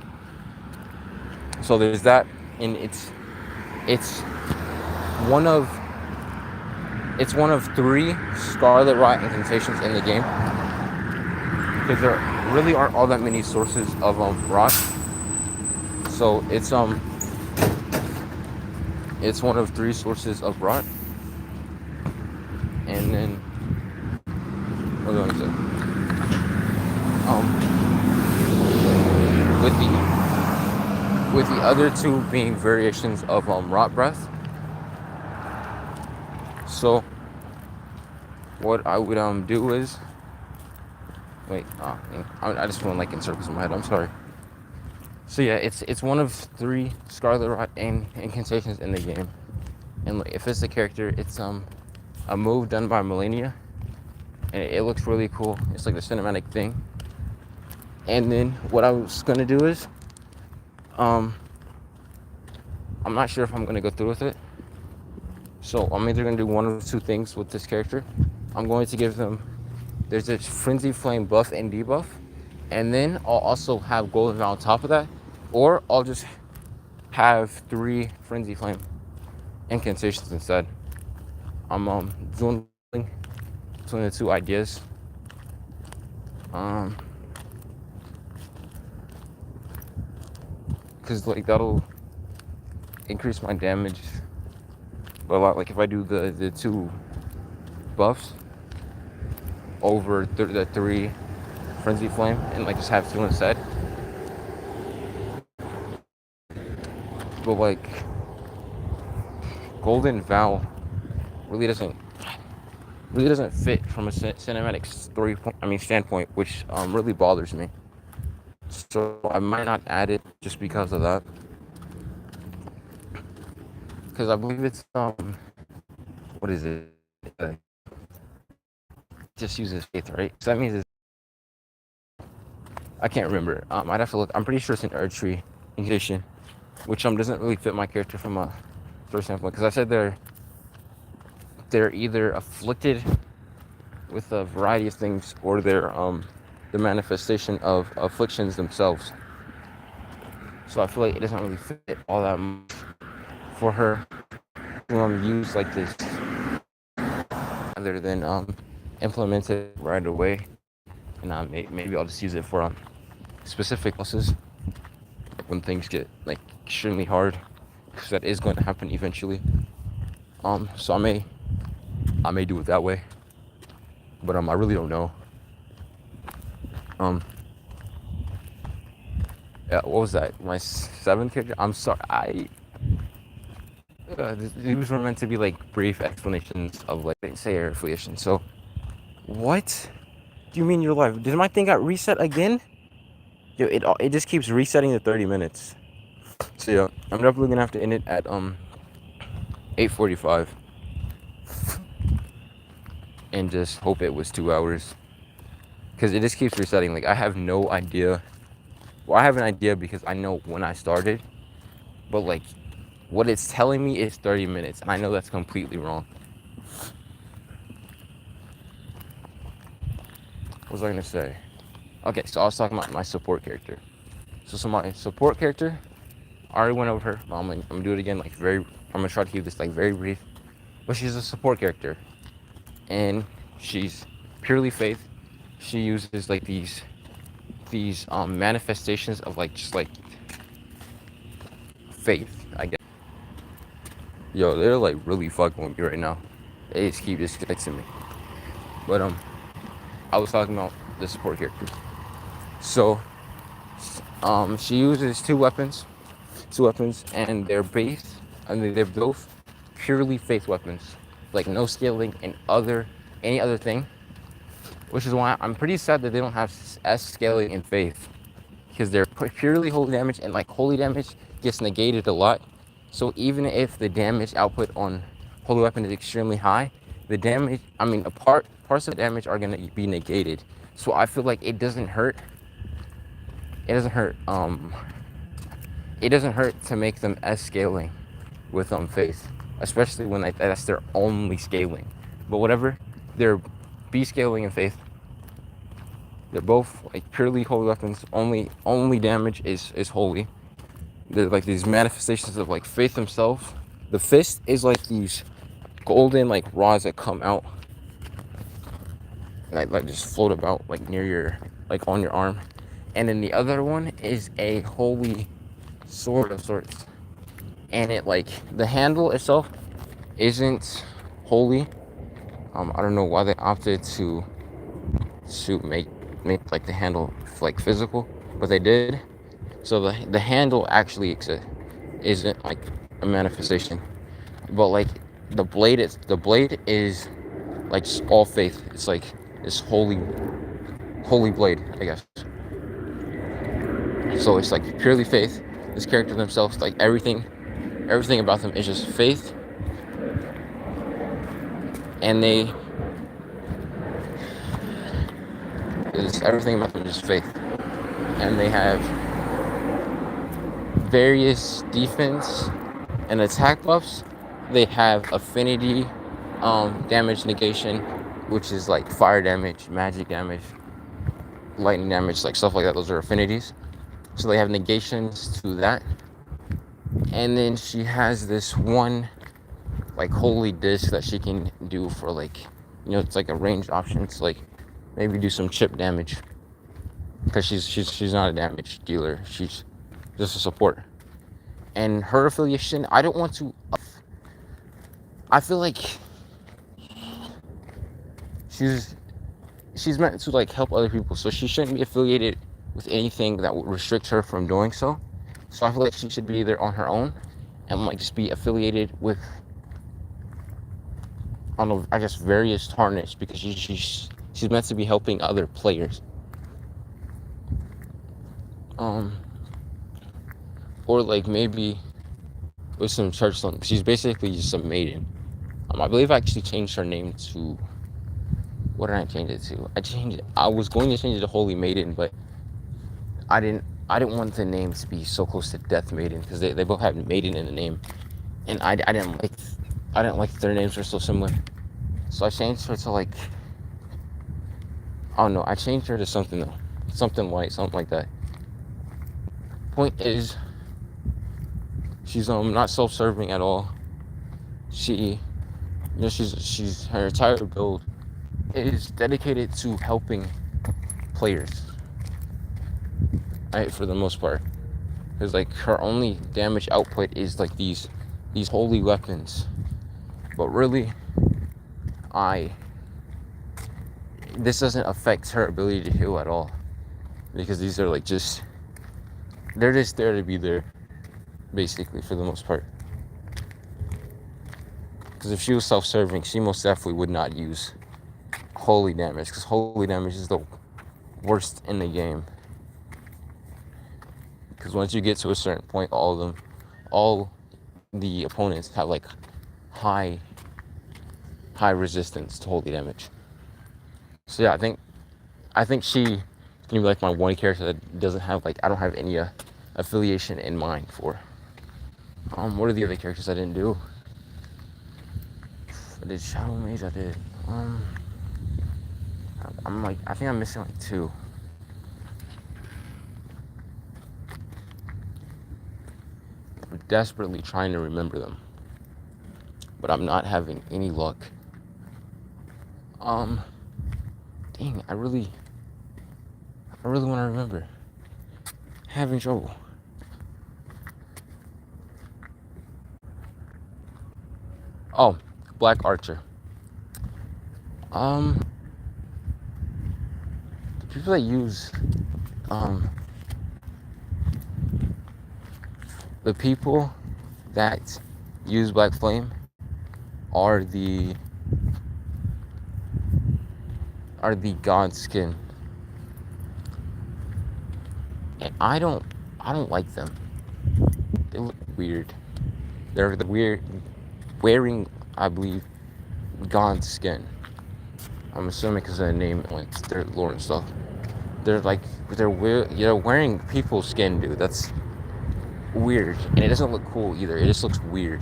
So there's that, and it's one of 3 Scarlet Rot incantations in the game, because there really aren't all that many sources of rot. So it's one of 3 sources of rot. And then what do I say? With the other 2 being variations of rot breath. So what I would do is I just went like in circles in my head. I'm sorry. So yeah, it's one of 3 Scarlet Rot incantations in the game, and like, if it's the character, it's a move done by Melania, and it looks really cool. It's like the cinematic thing. And then what I was gonna do is, I'm not sure if I'm gonna go through with it. So I'm either gonna do one of 2 things with this character. I'm going to give them, there's a Frenzy Flame buff and debuff, and then I'll also have Golden Vow on top of that, or I'll just have 3 Frenzy Flame incantations instead. I'm dwindling between the 2 ideas. Because like that'll increase my damage by a lot. Like if I do the 2 buffs over the 3 Frenzy Flame and like just have 2 instead. But like Golden Vow really doesn't really doesn't fit from a cinematic story standpoint, which really bothers me. So I might not add it just because of that, because I believe it's what is it? Just uses faith, right? So that means I can't remember. I'd have to look. I'm pretty sure it's an archery condition, which doesn't really fit my character from a story standpoint, because I said they're either afflicted with a variety of things, or they're the manifestation of afflictions themselves. So I feel like it doesn't really fit all that much for her to use like this, other than implement it right away. And maybe I'll just use it for specific losses when things get like extremely hard, because that is going to happen eventually. So I may do it that way, but I really don't know. Yeah, what was that? My seventh character? I'm sorry. These were meant to be like brief explanations of like say air affiliation. So, what do you mean you're live? Did my thing got reset again? Yo, it just keeps resetting to 30 minutes. So yeah, I'm definitely gonna have to end it at 8:45, and just hope it was 2 hours, because it just keeps resetting. Like I have no idea. Well, I have an idea because I know when I started, but like what it's telling me is 30 minutes, and I know that's completely wrong. What was I gonna say? Okay, so I was talking about my support character. So my support character, I already went over her. I'm gonna do it again. I'm gonna try to keep this like very brief. But she's a support character, and she's purely faith. She uses like these manifestations of like just like faith, I guess. Yo, they're like really fucking with me right now. They just keep disconnecting me. But I was talking about the support character. So she uses two weapons, and they're based. I mean, they're both purely faith weapons, like no scaling and any other thing. Which is why I'm pretty sad that they don't have S scaling in faith, because they're purely holy damage, and like holy damage gets negated a lot. So even if the damage output on holy weapon is extremely high, the damage, parts of the damage are gonna be negated. So I feel like it doesn't hurt. It doesn't hurt. It doesn't hurt to make them S scaling with faith, especially when that's their only scaling. But whatever, they're B scaling in faith. They're both like purely holy weapons. Only damage is holy. They're like these manifestations of like faith themselves. The fist is like these golden like rods that come out, like just float about like near your, like on your arm. And then the other one is a holy sword of sorts. And it like the handle itself isn't holy. I don't know why they opted to make like the handle like physical, but they did. So the handle actually isn't like a manifestation, but like the blade is like all faith. It's like this holy blade, I guess. So it's like purely faith. This character themselves, like everything about them is just faith, and everything about them is just faith, and they have various defense and attack buffs. They have affinity, damage negation, which is like fire damage, magic damage, lightning damage, like stuff like that. Those are affinities. So they have negations to that. And then she has this one like holy disc that she can do for like, it's like a ranged option to like maybe do some chip damage, because she's not a damage dealer. She's just a support. And her affiliation, I don't want to. I feel like she's meant to like help other people, so she shouldn't be affiliated with anything that would restrict her from doing so. So I feel like she should be either on her own and like just be affiliated with on I guess various tarnish because she's meant to be helping other players. Or like maybe with some church slang. She's basically just a maiden. I believe I actually changed her name to, what did I change it to? I was going to change it to Holy Maiden, but I didn't want the name to be so close to Death Maiden because they both have Maiden in the name, and I didn't like their names were so similar. So I changed her to like, I don't know, I changed her to something though. Something white, something like that. Point is, she's not self-serving at all. She's her entire build is dedicated to helping players. Right, for the most part. Because like her only damage output is like these holy weapons. But really, this doesn't affect her ability to heal at all. Because these are like they're just there to be there, basically, for the most part. Because if she was self-serving, she most definitely would not use holy damage, because holy damage is the worst in the game. Because once you get to a certain point, all the opponents have like high resistance to holy damage. So yeah, I think she can be like my one character that doesn't have like, I don't have any affiliation in mind for. What are the other characters I didn't do? I did Shadow Mage. I did. I think I'm missing like 2. I'm desperately trying to remember them, but I'm not having any luck. Dang, I really want to remember. Having trouble. Oh, Black Archer. The people that use, the people that use Black Flame are the God skin, and I don't like them. They look weird. They're the weird wearing, I believe, God skin. I'm assuming because of the name and their lore and stuff. They're wearing people's skin, dude. That's weird, and it doesn't look cool either. It just looks weird.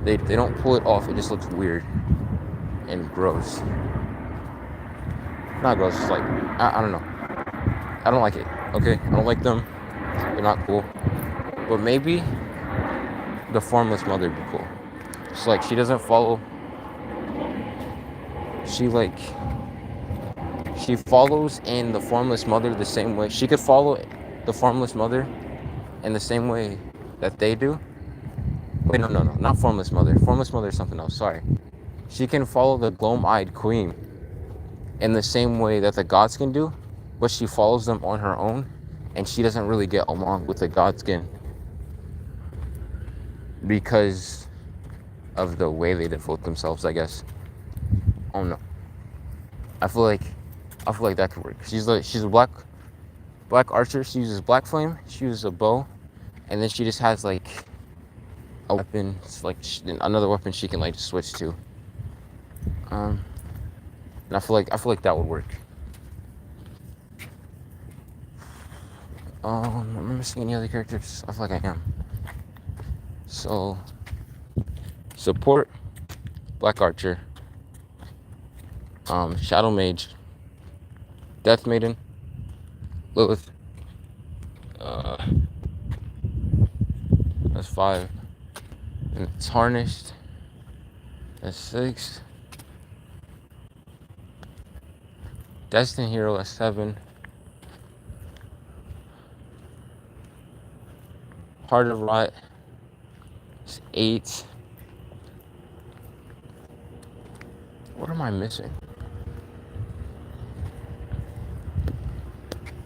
They don't pull it off. It just looks weird and gross. Not gross. It's like I don't know. I don't like it. Okay, I don't like them. They're not cool. But maybe the Formless Mother would be cool. It's like she doesn't follow. She follows in the Formless Mother the same way. She could follow the Formless Mother in the same way that they do. Wait, no, not Formless Mother. Formless Mother is something else. Sorry. She can follow the Gloam-Eyed Queen in the same way that the gods can do, but she follows them on her own, and she doesn't really get along with the Godskin because of the way they devote themselves, I guess. Oh no. I feel like that could work. She's a black archer. She uses Black Flame. She uses a bow, and then she just has like a weapon. It's like another weapon she can like switch to. And I feel like that would work. Am I missing any other characters? I feel like I am. So, support, Black Archer, Shadow Mage, Death Maiden, Lilith. That's 5. And Tarnished. That's 6. Destined Hero. That's 7. Heart of Rot. It's 8. What am I missing?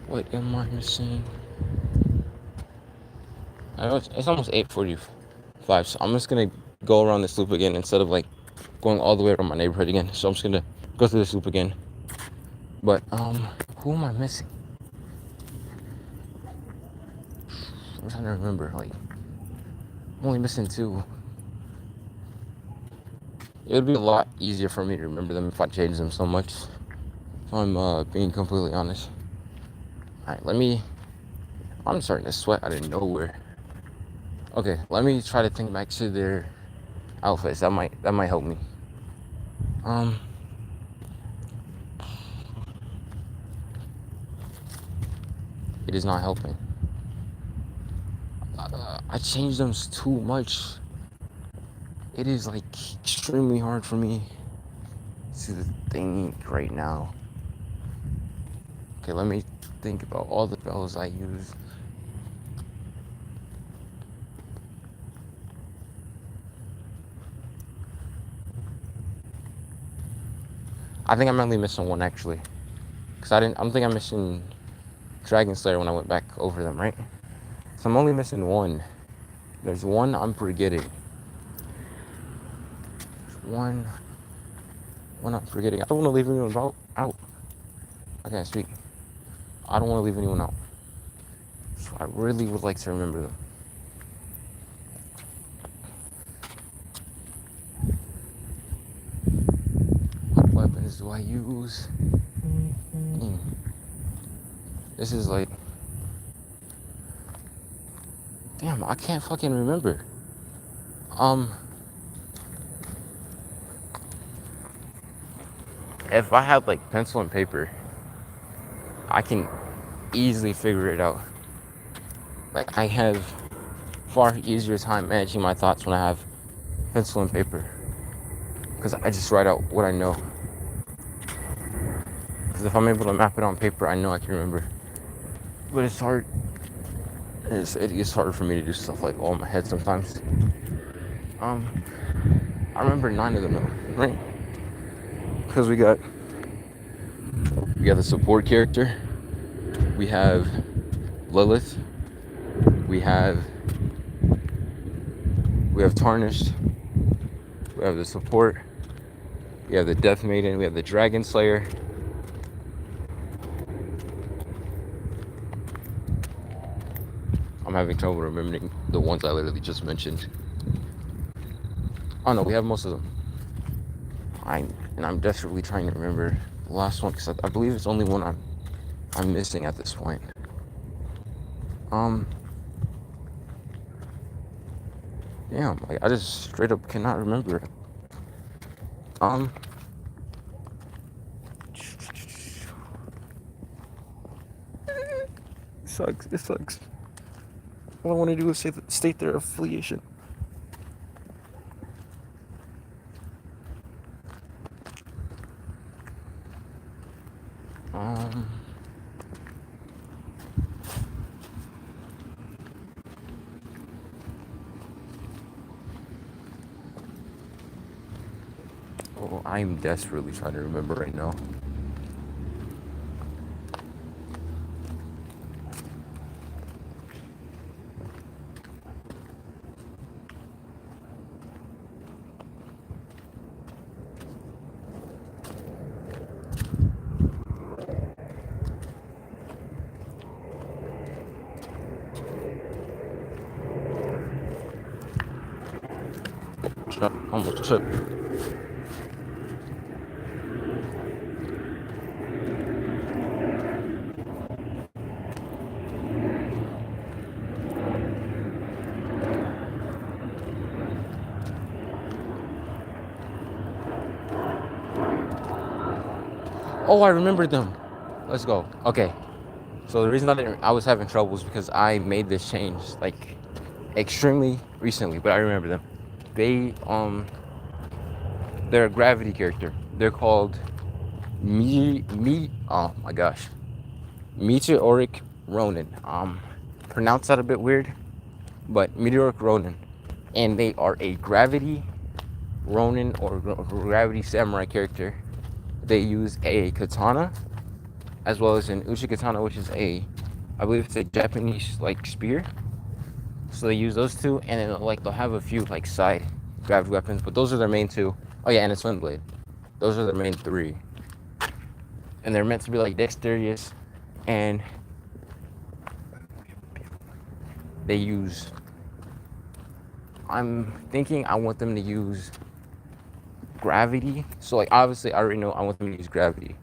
What am I missing? I know it's almost 8:45, so I'm just gonna go around this loop again instead of like going all the way around my neighborhood again. So I'm just gonna go through this loop again. But who am I missing? I'm trying to remember. Like, I'm only missing 2. It would be a lot easier for me to remember them if I changed them so much. If I'm being completely honest. All right, I'm starting to sweat out of nowhere. Okay, let me try to think back to their outfits. That might help me. It is not helping. I changed them too much. It is like extremely hard for me to think right now. Okay, let me think about all the spells I use. I think I'm only missing 1 actually, cause I don't think I'm missing Dragon Slayer when I went back over them, right? So I'm only missing 1. There's 1 I'm forgetting. One I'm forgetting. I don't want to leave anyone out. I can't speak. I don't want to leave anyone out. So I really would like to remember them. What weapons do I use? This is like... Damn, I can't fucking remember. If I had like pencil and paper, I can easily figure it out. Like, I have far easier time managing my thoughts when I have pencil and paper, because I just write out what I know. Because if I'm able to map it on paper, I know I can remember. But it's hard. It is hard for me to do stuff like all in my head sometimes. I remember 9 of them though, right? Because we got the support character. We have Lilith. We have Tarnished. We have the support. We have the Death Maiden. We have the Dragon Slayer. I'm having trouble remembering the ones I literally just mentioned. Oh no, we have most of them. I'm desperately trying to remember the last one, because I believe it's only one I'm missing at this point. Damn, like, I just straight up cannot remember it. It sucks. All I want to do is state their affiliation. Oh, I'm desperately trying to remember right now. Almost tripped. Oh, I remembered them. Let's go. Okay. So the reason I was having trouble is because I made this change like extremely recently, but I remember them. They're a gravity character. They're called oh my gosh. Meteoric Ronin. Pronounced that a bit weird, but Meteoric Ronin. And they are a gravity Ronin or gravity samurai character. They use a katana as well as an uchi katana, which is I believe it's a Japanese like spear. So they use those 2, and then like they'll have a few like side gravity weapons, but those are their main 2. Oh yeah, and a Swing Blade. Those are the main three, and they're meant to be like dexterous, and they use. I'm thinking I want them to use gravity. So like obviously I already know I want them to use gravity,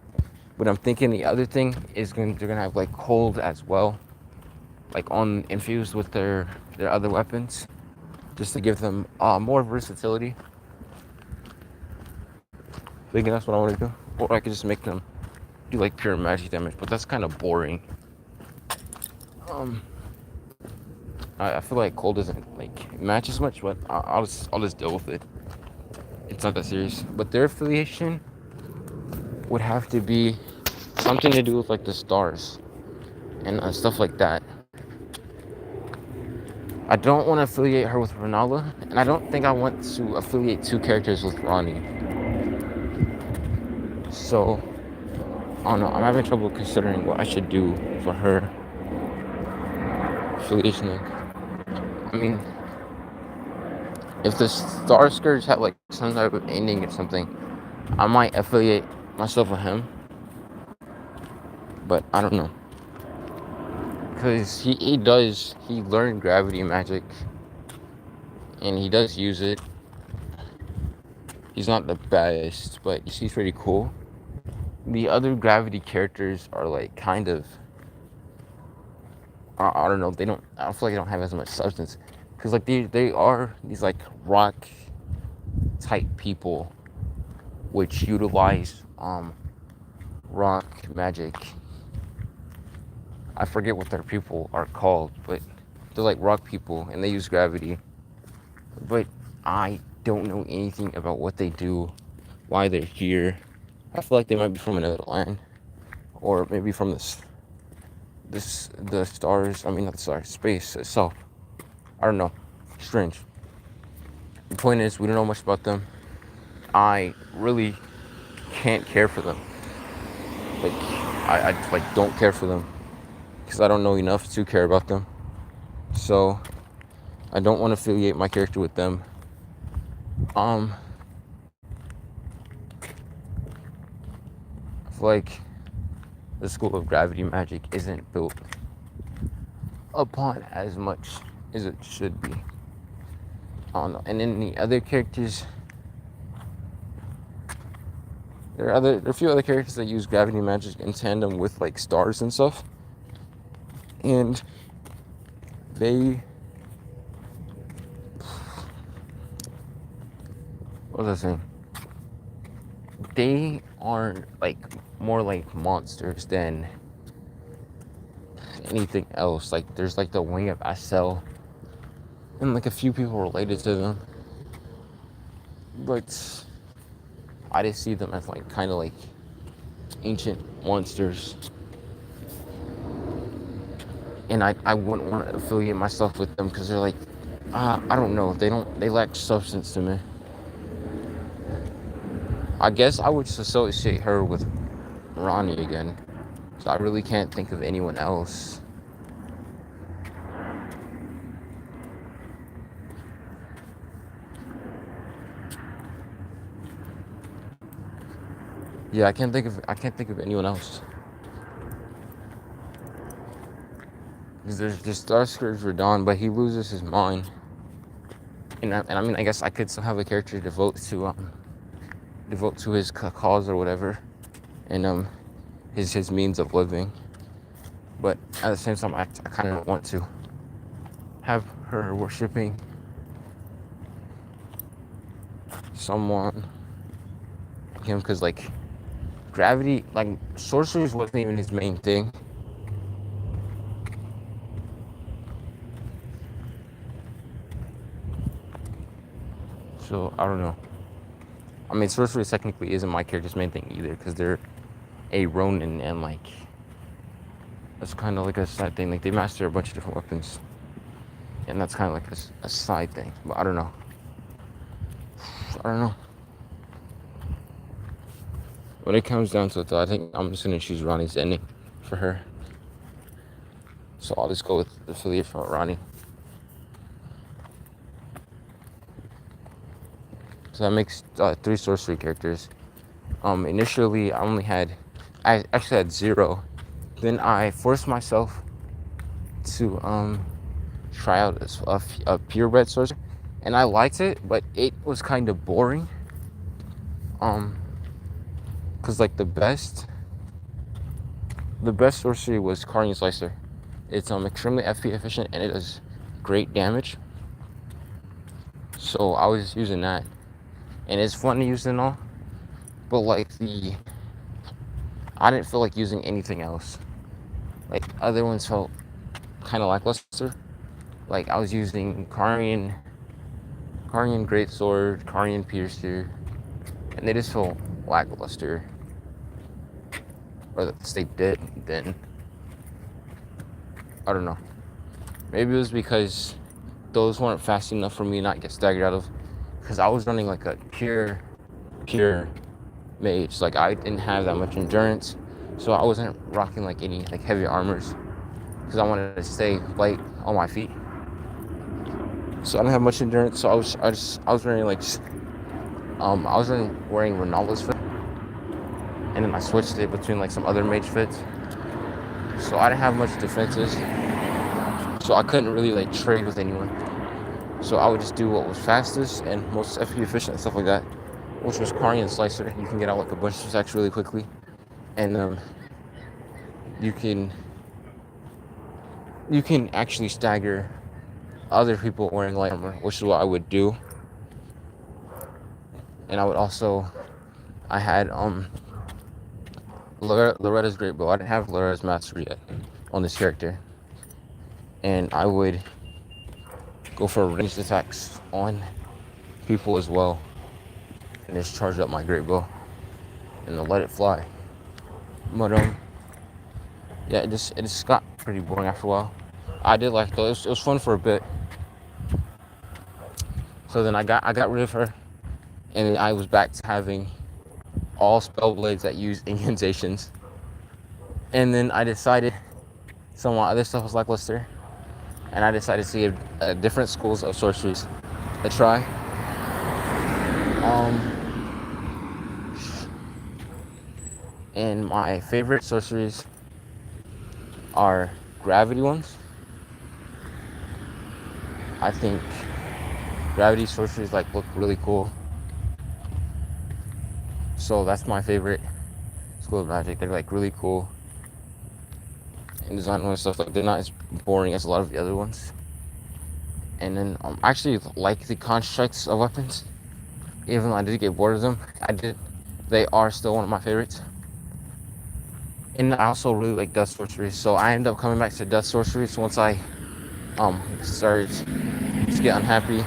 but I'm thinking the other thing is they're gonna have like cold as well, like on infused with their other weapons, just to give them more versatility. Thinking that's what I want to do, or I could just make them do like pure magic damage, but that's kind of boring. Um, I feel like cold doesn't like match as much, but I'll just deal with it. It's not that serious. But their affiliation would have to be something to do with like the stars and stuff like that. I don't want to affiliate her with Renala, and I don't think I want to affiliate two characters with Ronnie. So I don't know. I'm having trouble considering what I should do for her affiliation. I mean, if the Star Scourge had like some type of ending or something, I might affiliate myself with him. But I don't know. Because he learned gravity magic. And he does use it. He's not the best, but he's pretty cool. The other gravity characters are like kind of, I don't know, I don't feel like they don't have as much substance. Because like they are these like rock type people which utilize rock magic. I forget what their people are called, but they're like rock people and they use gravity. But I don't know anything about what they do, why they're here. I feel like they might be from another land, or maybe from the stars. I mean, not the stars, space itself. I don't know. Strange. The point is, we don't know much about them. I really can't care for them. Like, I like don't care for them because I don't know enough to care about them. So I don't want to affiliate my character with them. I feel like the school of gravity magic isn't built upon as much as it should be. I don't know. And then the other characters, there are a few other characters that use gravity magic in tandem with like stars and stuff, and they, what was I saying? They are like more like monsters than anything else. Like there's like the wing of Asel and like a few people related to them, but I just see them as like kind of like ancient monsters, and I wouldn't want to affiliate myself with them because they're like, I don't know, they lack substance to me. I guess I would just associate her with Ronnie again, so I really can't think of anyone else. Yeah, I can't think of anyone else. Because there's just Star Scourge Radon, but he loses his mind. And I mean, I guess I could still have a character devote to his cause or whatever, and his means of living. But at the same time, I kind of want to have her worshiping someone, him, because like gravity, like sorceries wasn't even his main thing. So I don't know. I mean, sorcery technically isn't my character's main thing either, because they're a Ronin, and like that's kind of like a side thing. Like they master a bunch of different weapons, and that's kind of like a side thing. But I don't know. When it comes down to it, though, I think I'm just gonna choose Ronnie's ending for her. So I'll just go with the affiliate for Ronnie. So that makes 3 sorcery characters. Initially, I actually had 0. Then I forced myself to try out a purebred sorcerer, and I liked it, but it was kind of boring. Cause like the best sorcery was Carnian Slicer. It's extremely FP efficient and it does great damage. So I was using that, and it's fun to use and all, but like I didn't feel like using anything else. Like other ones felt kind of lackluster. Like I was using Carnian Greatsword, Carnian Piercer, and they just felt lackluster. Or at least they did then. I don't know. Maybe it was because those weren't fast enough for me to not get staggered out of. Because I was running like a pure mage. Like I didn't have that much endurance, so I wasn't rocking like any like heavy armors. Because I wanted to stay light on my feet. So I didn't have much endurance. So I was wearing like I was wearing Ronaldo's fit, and then I switched it between like some other mage fits. So I didn't have much defenses. So I couldn't really like trade with anyone. So I would just do what was fastest and most FP efficient and stuff like that, which was Carnian Slicer. You can get out like a bunch of attacks really quickly, and you can actually stagger other people wearing light armor, which is what I would do. And I had Loretta's Great Bow. I didn't have Loretta's Mastery yet on this character, and I would go for ranged attacks on people as well, and just charge up my Great Bow and then let it fly. But yeah, it just got pretty boring after a while. I did like though, it was fun for a bit. So then I got rid of her, and then I was back to having all spell blades that use incantations. And then I decided some of my other stuff was lackluster, and I decided to give different schools of sorceries a try. And my favorite sorceries are gravity ones. I think gravity sorceries like look really cool. So that's my favorite school of magic. They're like really cool and design and stuff. Like they're not as boring as a lot of the other ones. And then I actually like the constructs of weapons, even though I did get bored of them. They are still one of my favorites. And I also really like dust sorceries, so I ended up coming back to dust sorceries once I started to get unhappy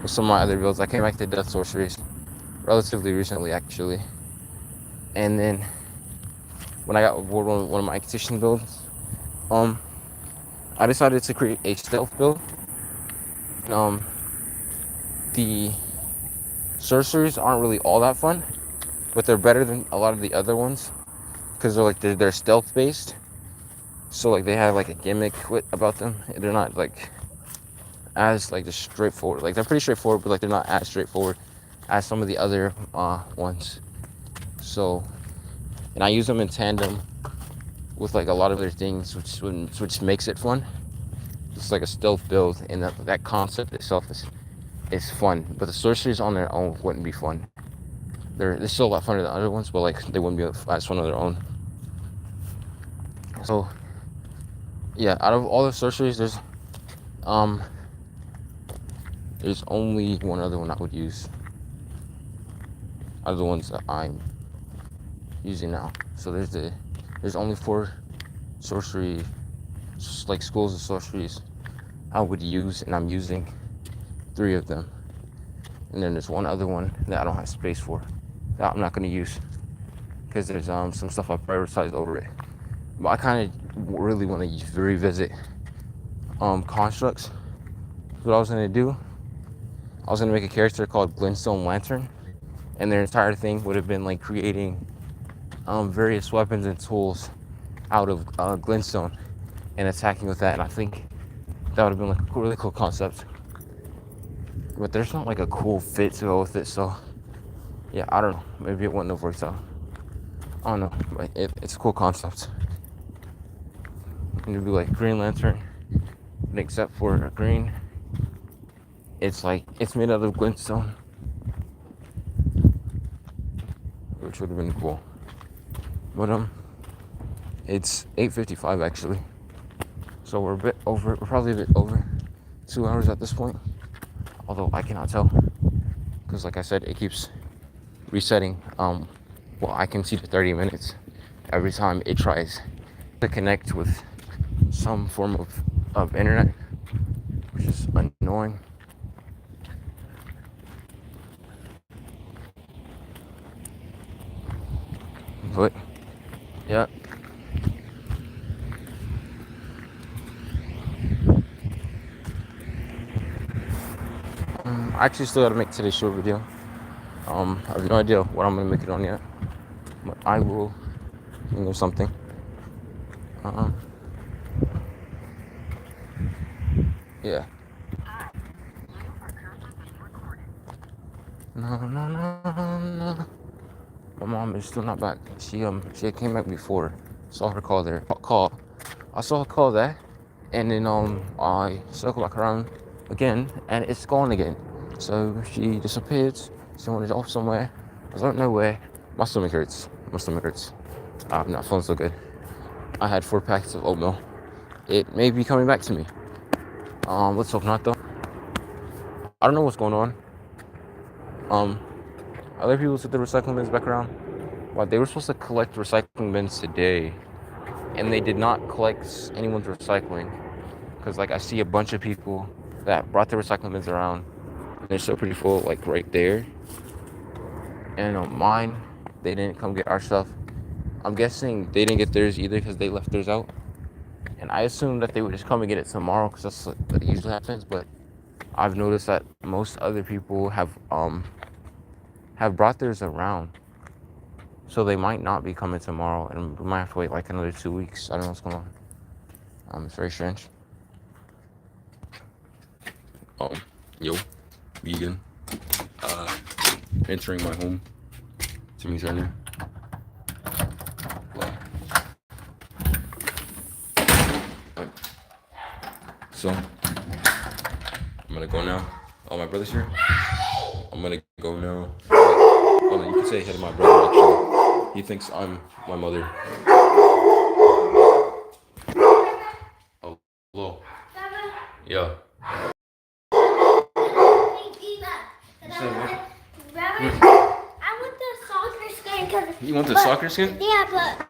with some of my other builds. I came back to dust sorceries relatively recently, actually. And then when I got bored with one of my execution builds, I decided to create a stealth build. The sorceries aren't really all that fun, but they're better than a lot of the other ones because they're stealth based. So like they have like a gimmick about them. They're not like as like just straightforward. Like they're pretty straightforward, but like they're not as straightforward as some of the other ones. So, and I use them in tandem with like a lot of other things, which makes it fun. It's like a stealth build, and that concept itself is fun. But the sorceries on their own wouldn't be fun. They're still a lot funner than other ones, but like they wouldn't be as fun on their own. So yeah, out of all the sorceries, there's only one other one I would use out of the ones that I'm using now. So there's only 4 sorcery, like schools of sorceries I would use, and I'm using 3 of them. And then there's one other one that I don't have space for that I'm not going to use because there's some stuff I prioritize over it. But I kind of really want to revisit constructs. What I was going to do, I was going to make a character called Glintstone Lantern, and their entire thing would have been like creating various weapons and tools out of glintstone and attacking with that. And I think that would have been like a really cool concept. but there's not like a cool fit to go with it. So yeah, I don't know. Maybe it wouldn't have worked out. I don't know, but it's a cool concept. It'd be like Green Lantern, but except for a green, it's like it's made out of glintstone, which would have been cool. But it's 8:55 actually, so we're a bit over. We're probably a bit over 2 hours at this point. Although I cannot tell, because like I said, it keeps resetting. Well, I can see the 30 minutes every time it tries to connect with some form of internet, which is annoying. But yeah. I actually still gotta make today's short video. I have no idea what I'm gonna make it on yet, but I will think of something. Yeah. No. My mom is still not back. She came back before. Saw her call there. Call. I saw her call there, and then I circled back around again, and it's gone again. So she disappeared. Someone is off somewhere. I don't know where. My stomach hurts. I'm not feeling so good. I had 4 packets of oatmeal. It may be coming back to me. Let's hope not though. I don't know what's going on. Other people took the recycling bins back around. Well, they were supposed to collect recycling bins today, and they did not collect anyone's recycling. Because like I see a bunch of people that brought their recycling bins around, and they're still pretty full, like right there. And on mine, they didn't come get our stuff. I'm guessing they didn't get theirs either because they left theirs out. And I assumed that they would just come and get it tomorrow because that's what usually happens. But I've noticed that most other people have brought theirs around, so they might not be coming tomorrow, and we might have to wait like another 2 weeks. I don't know what's going on. It's very strange. Yo, vegan. Entering my home. Timmy's right here. So, I'm gonna go now. Oh, my brother's here. I'm gonna go now. Oh, no, you can say hey to my brother, actually. He thinks I'm my mother. Oh, hello. Yeah. I want the soccer skin. You want the soccer skin? Yeah, but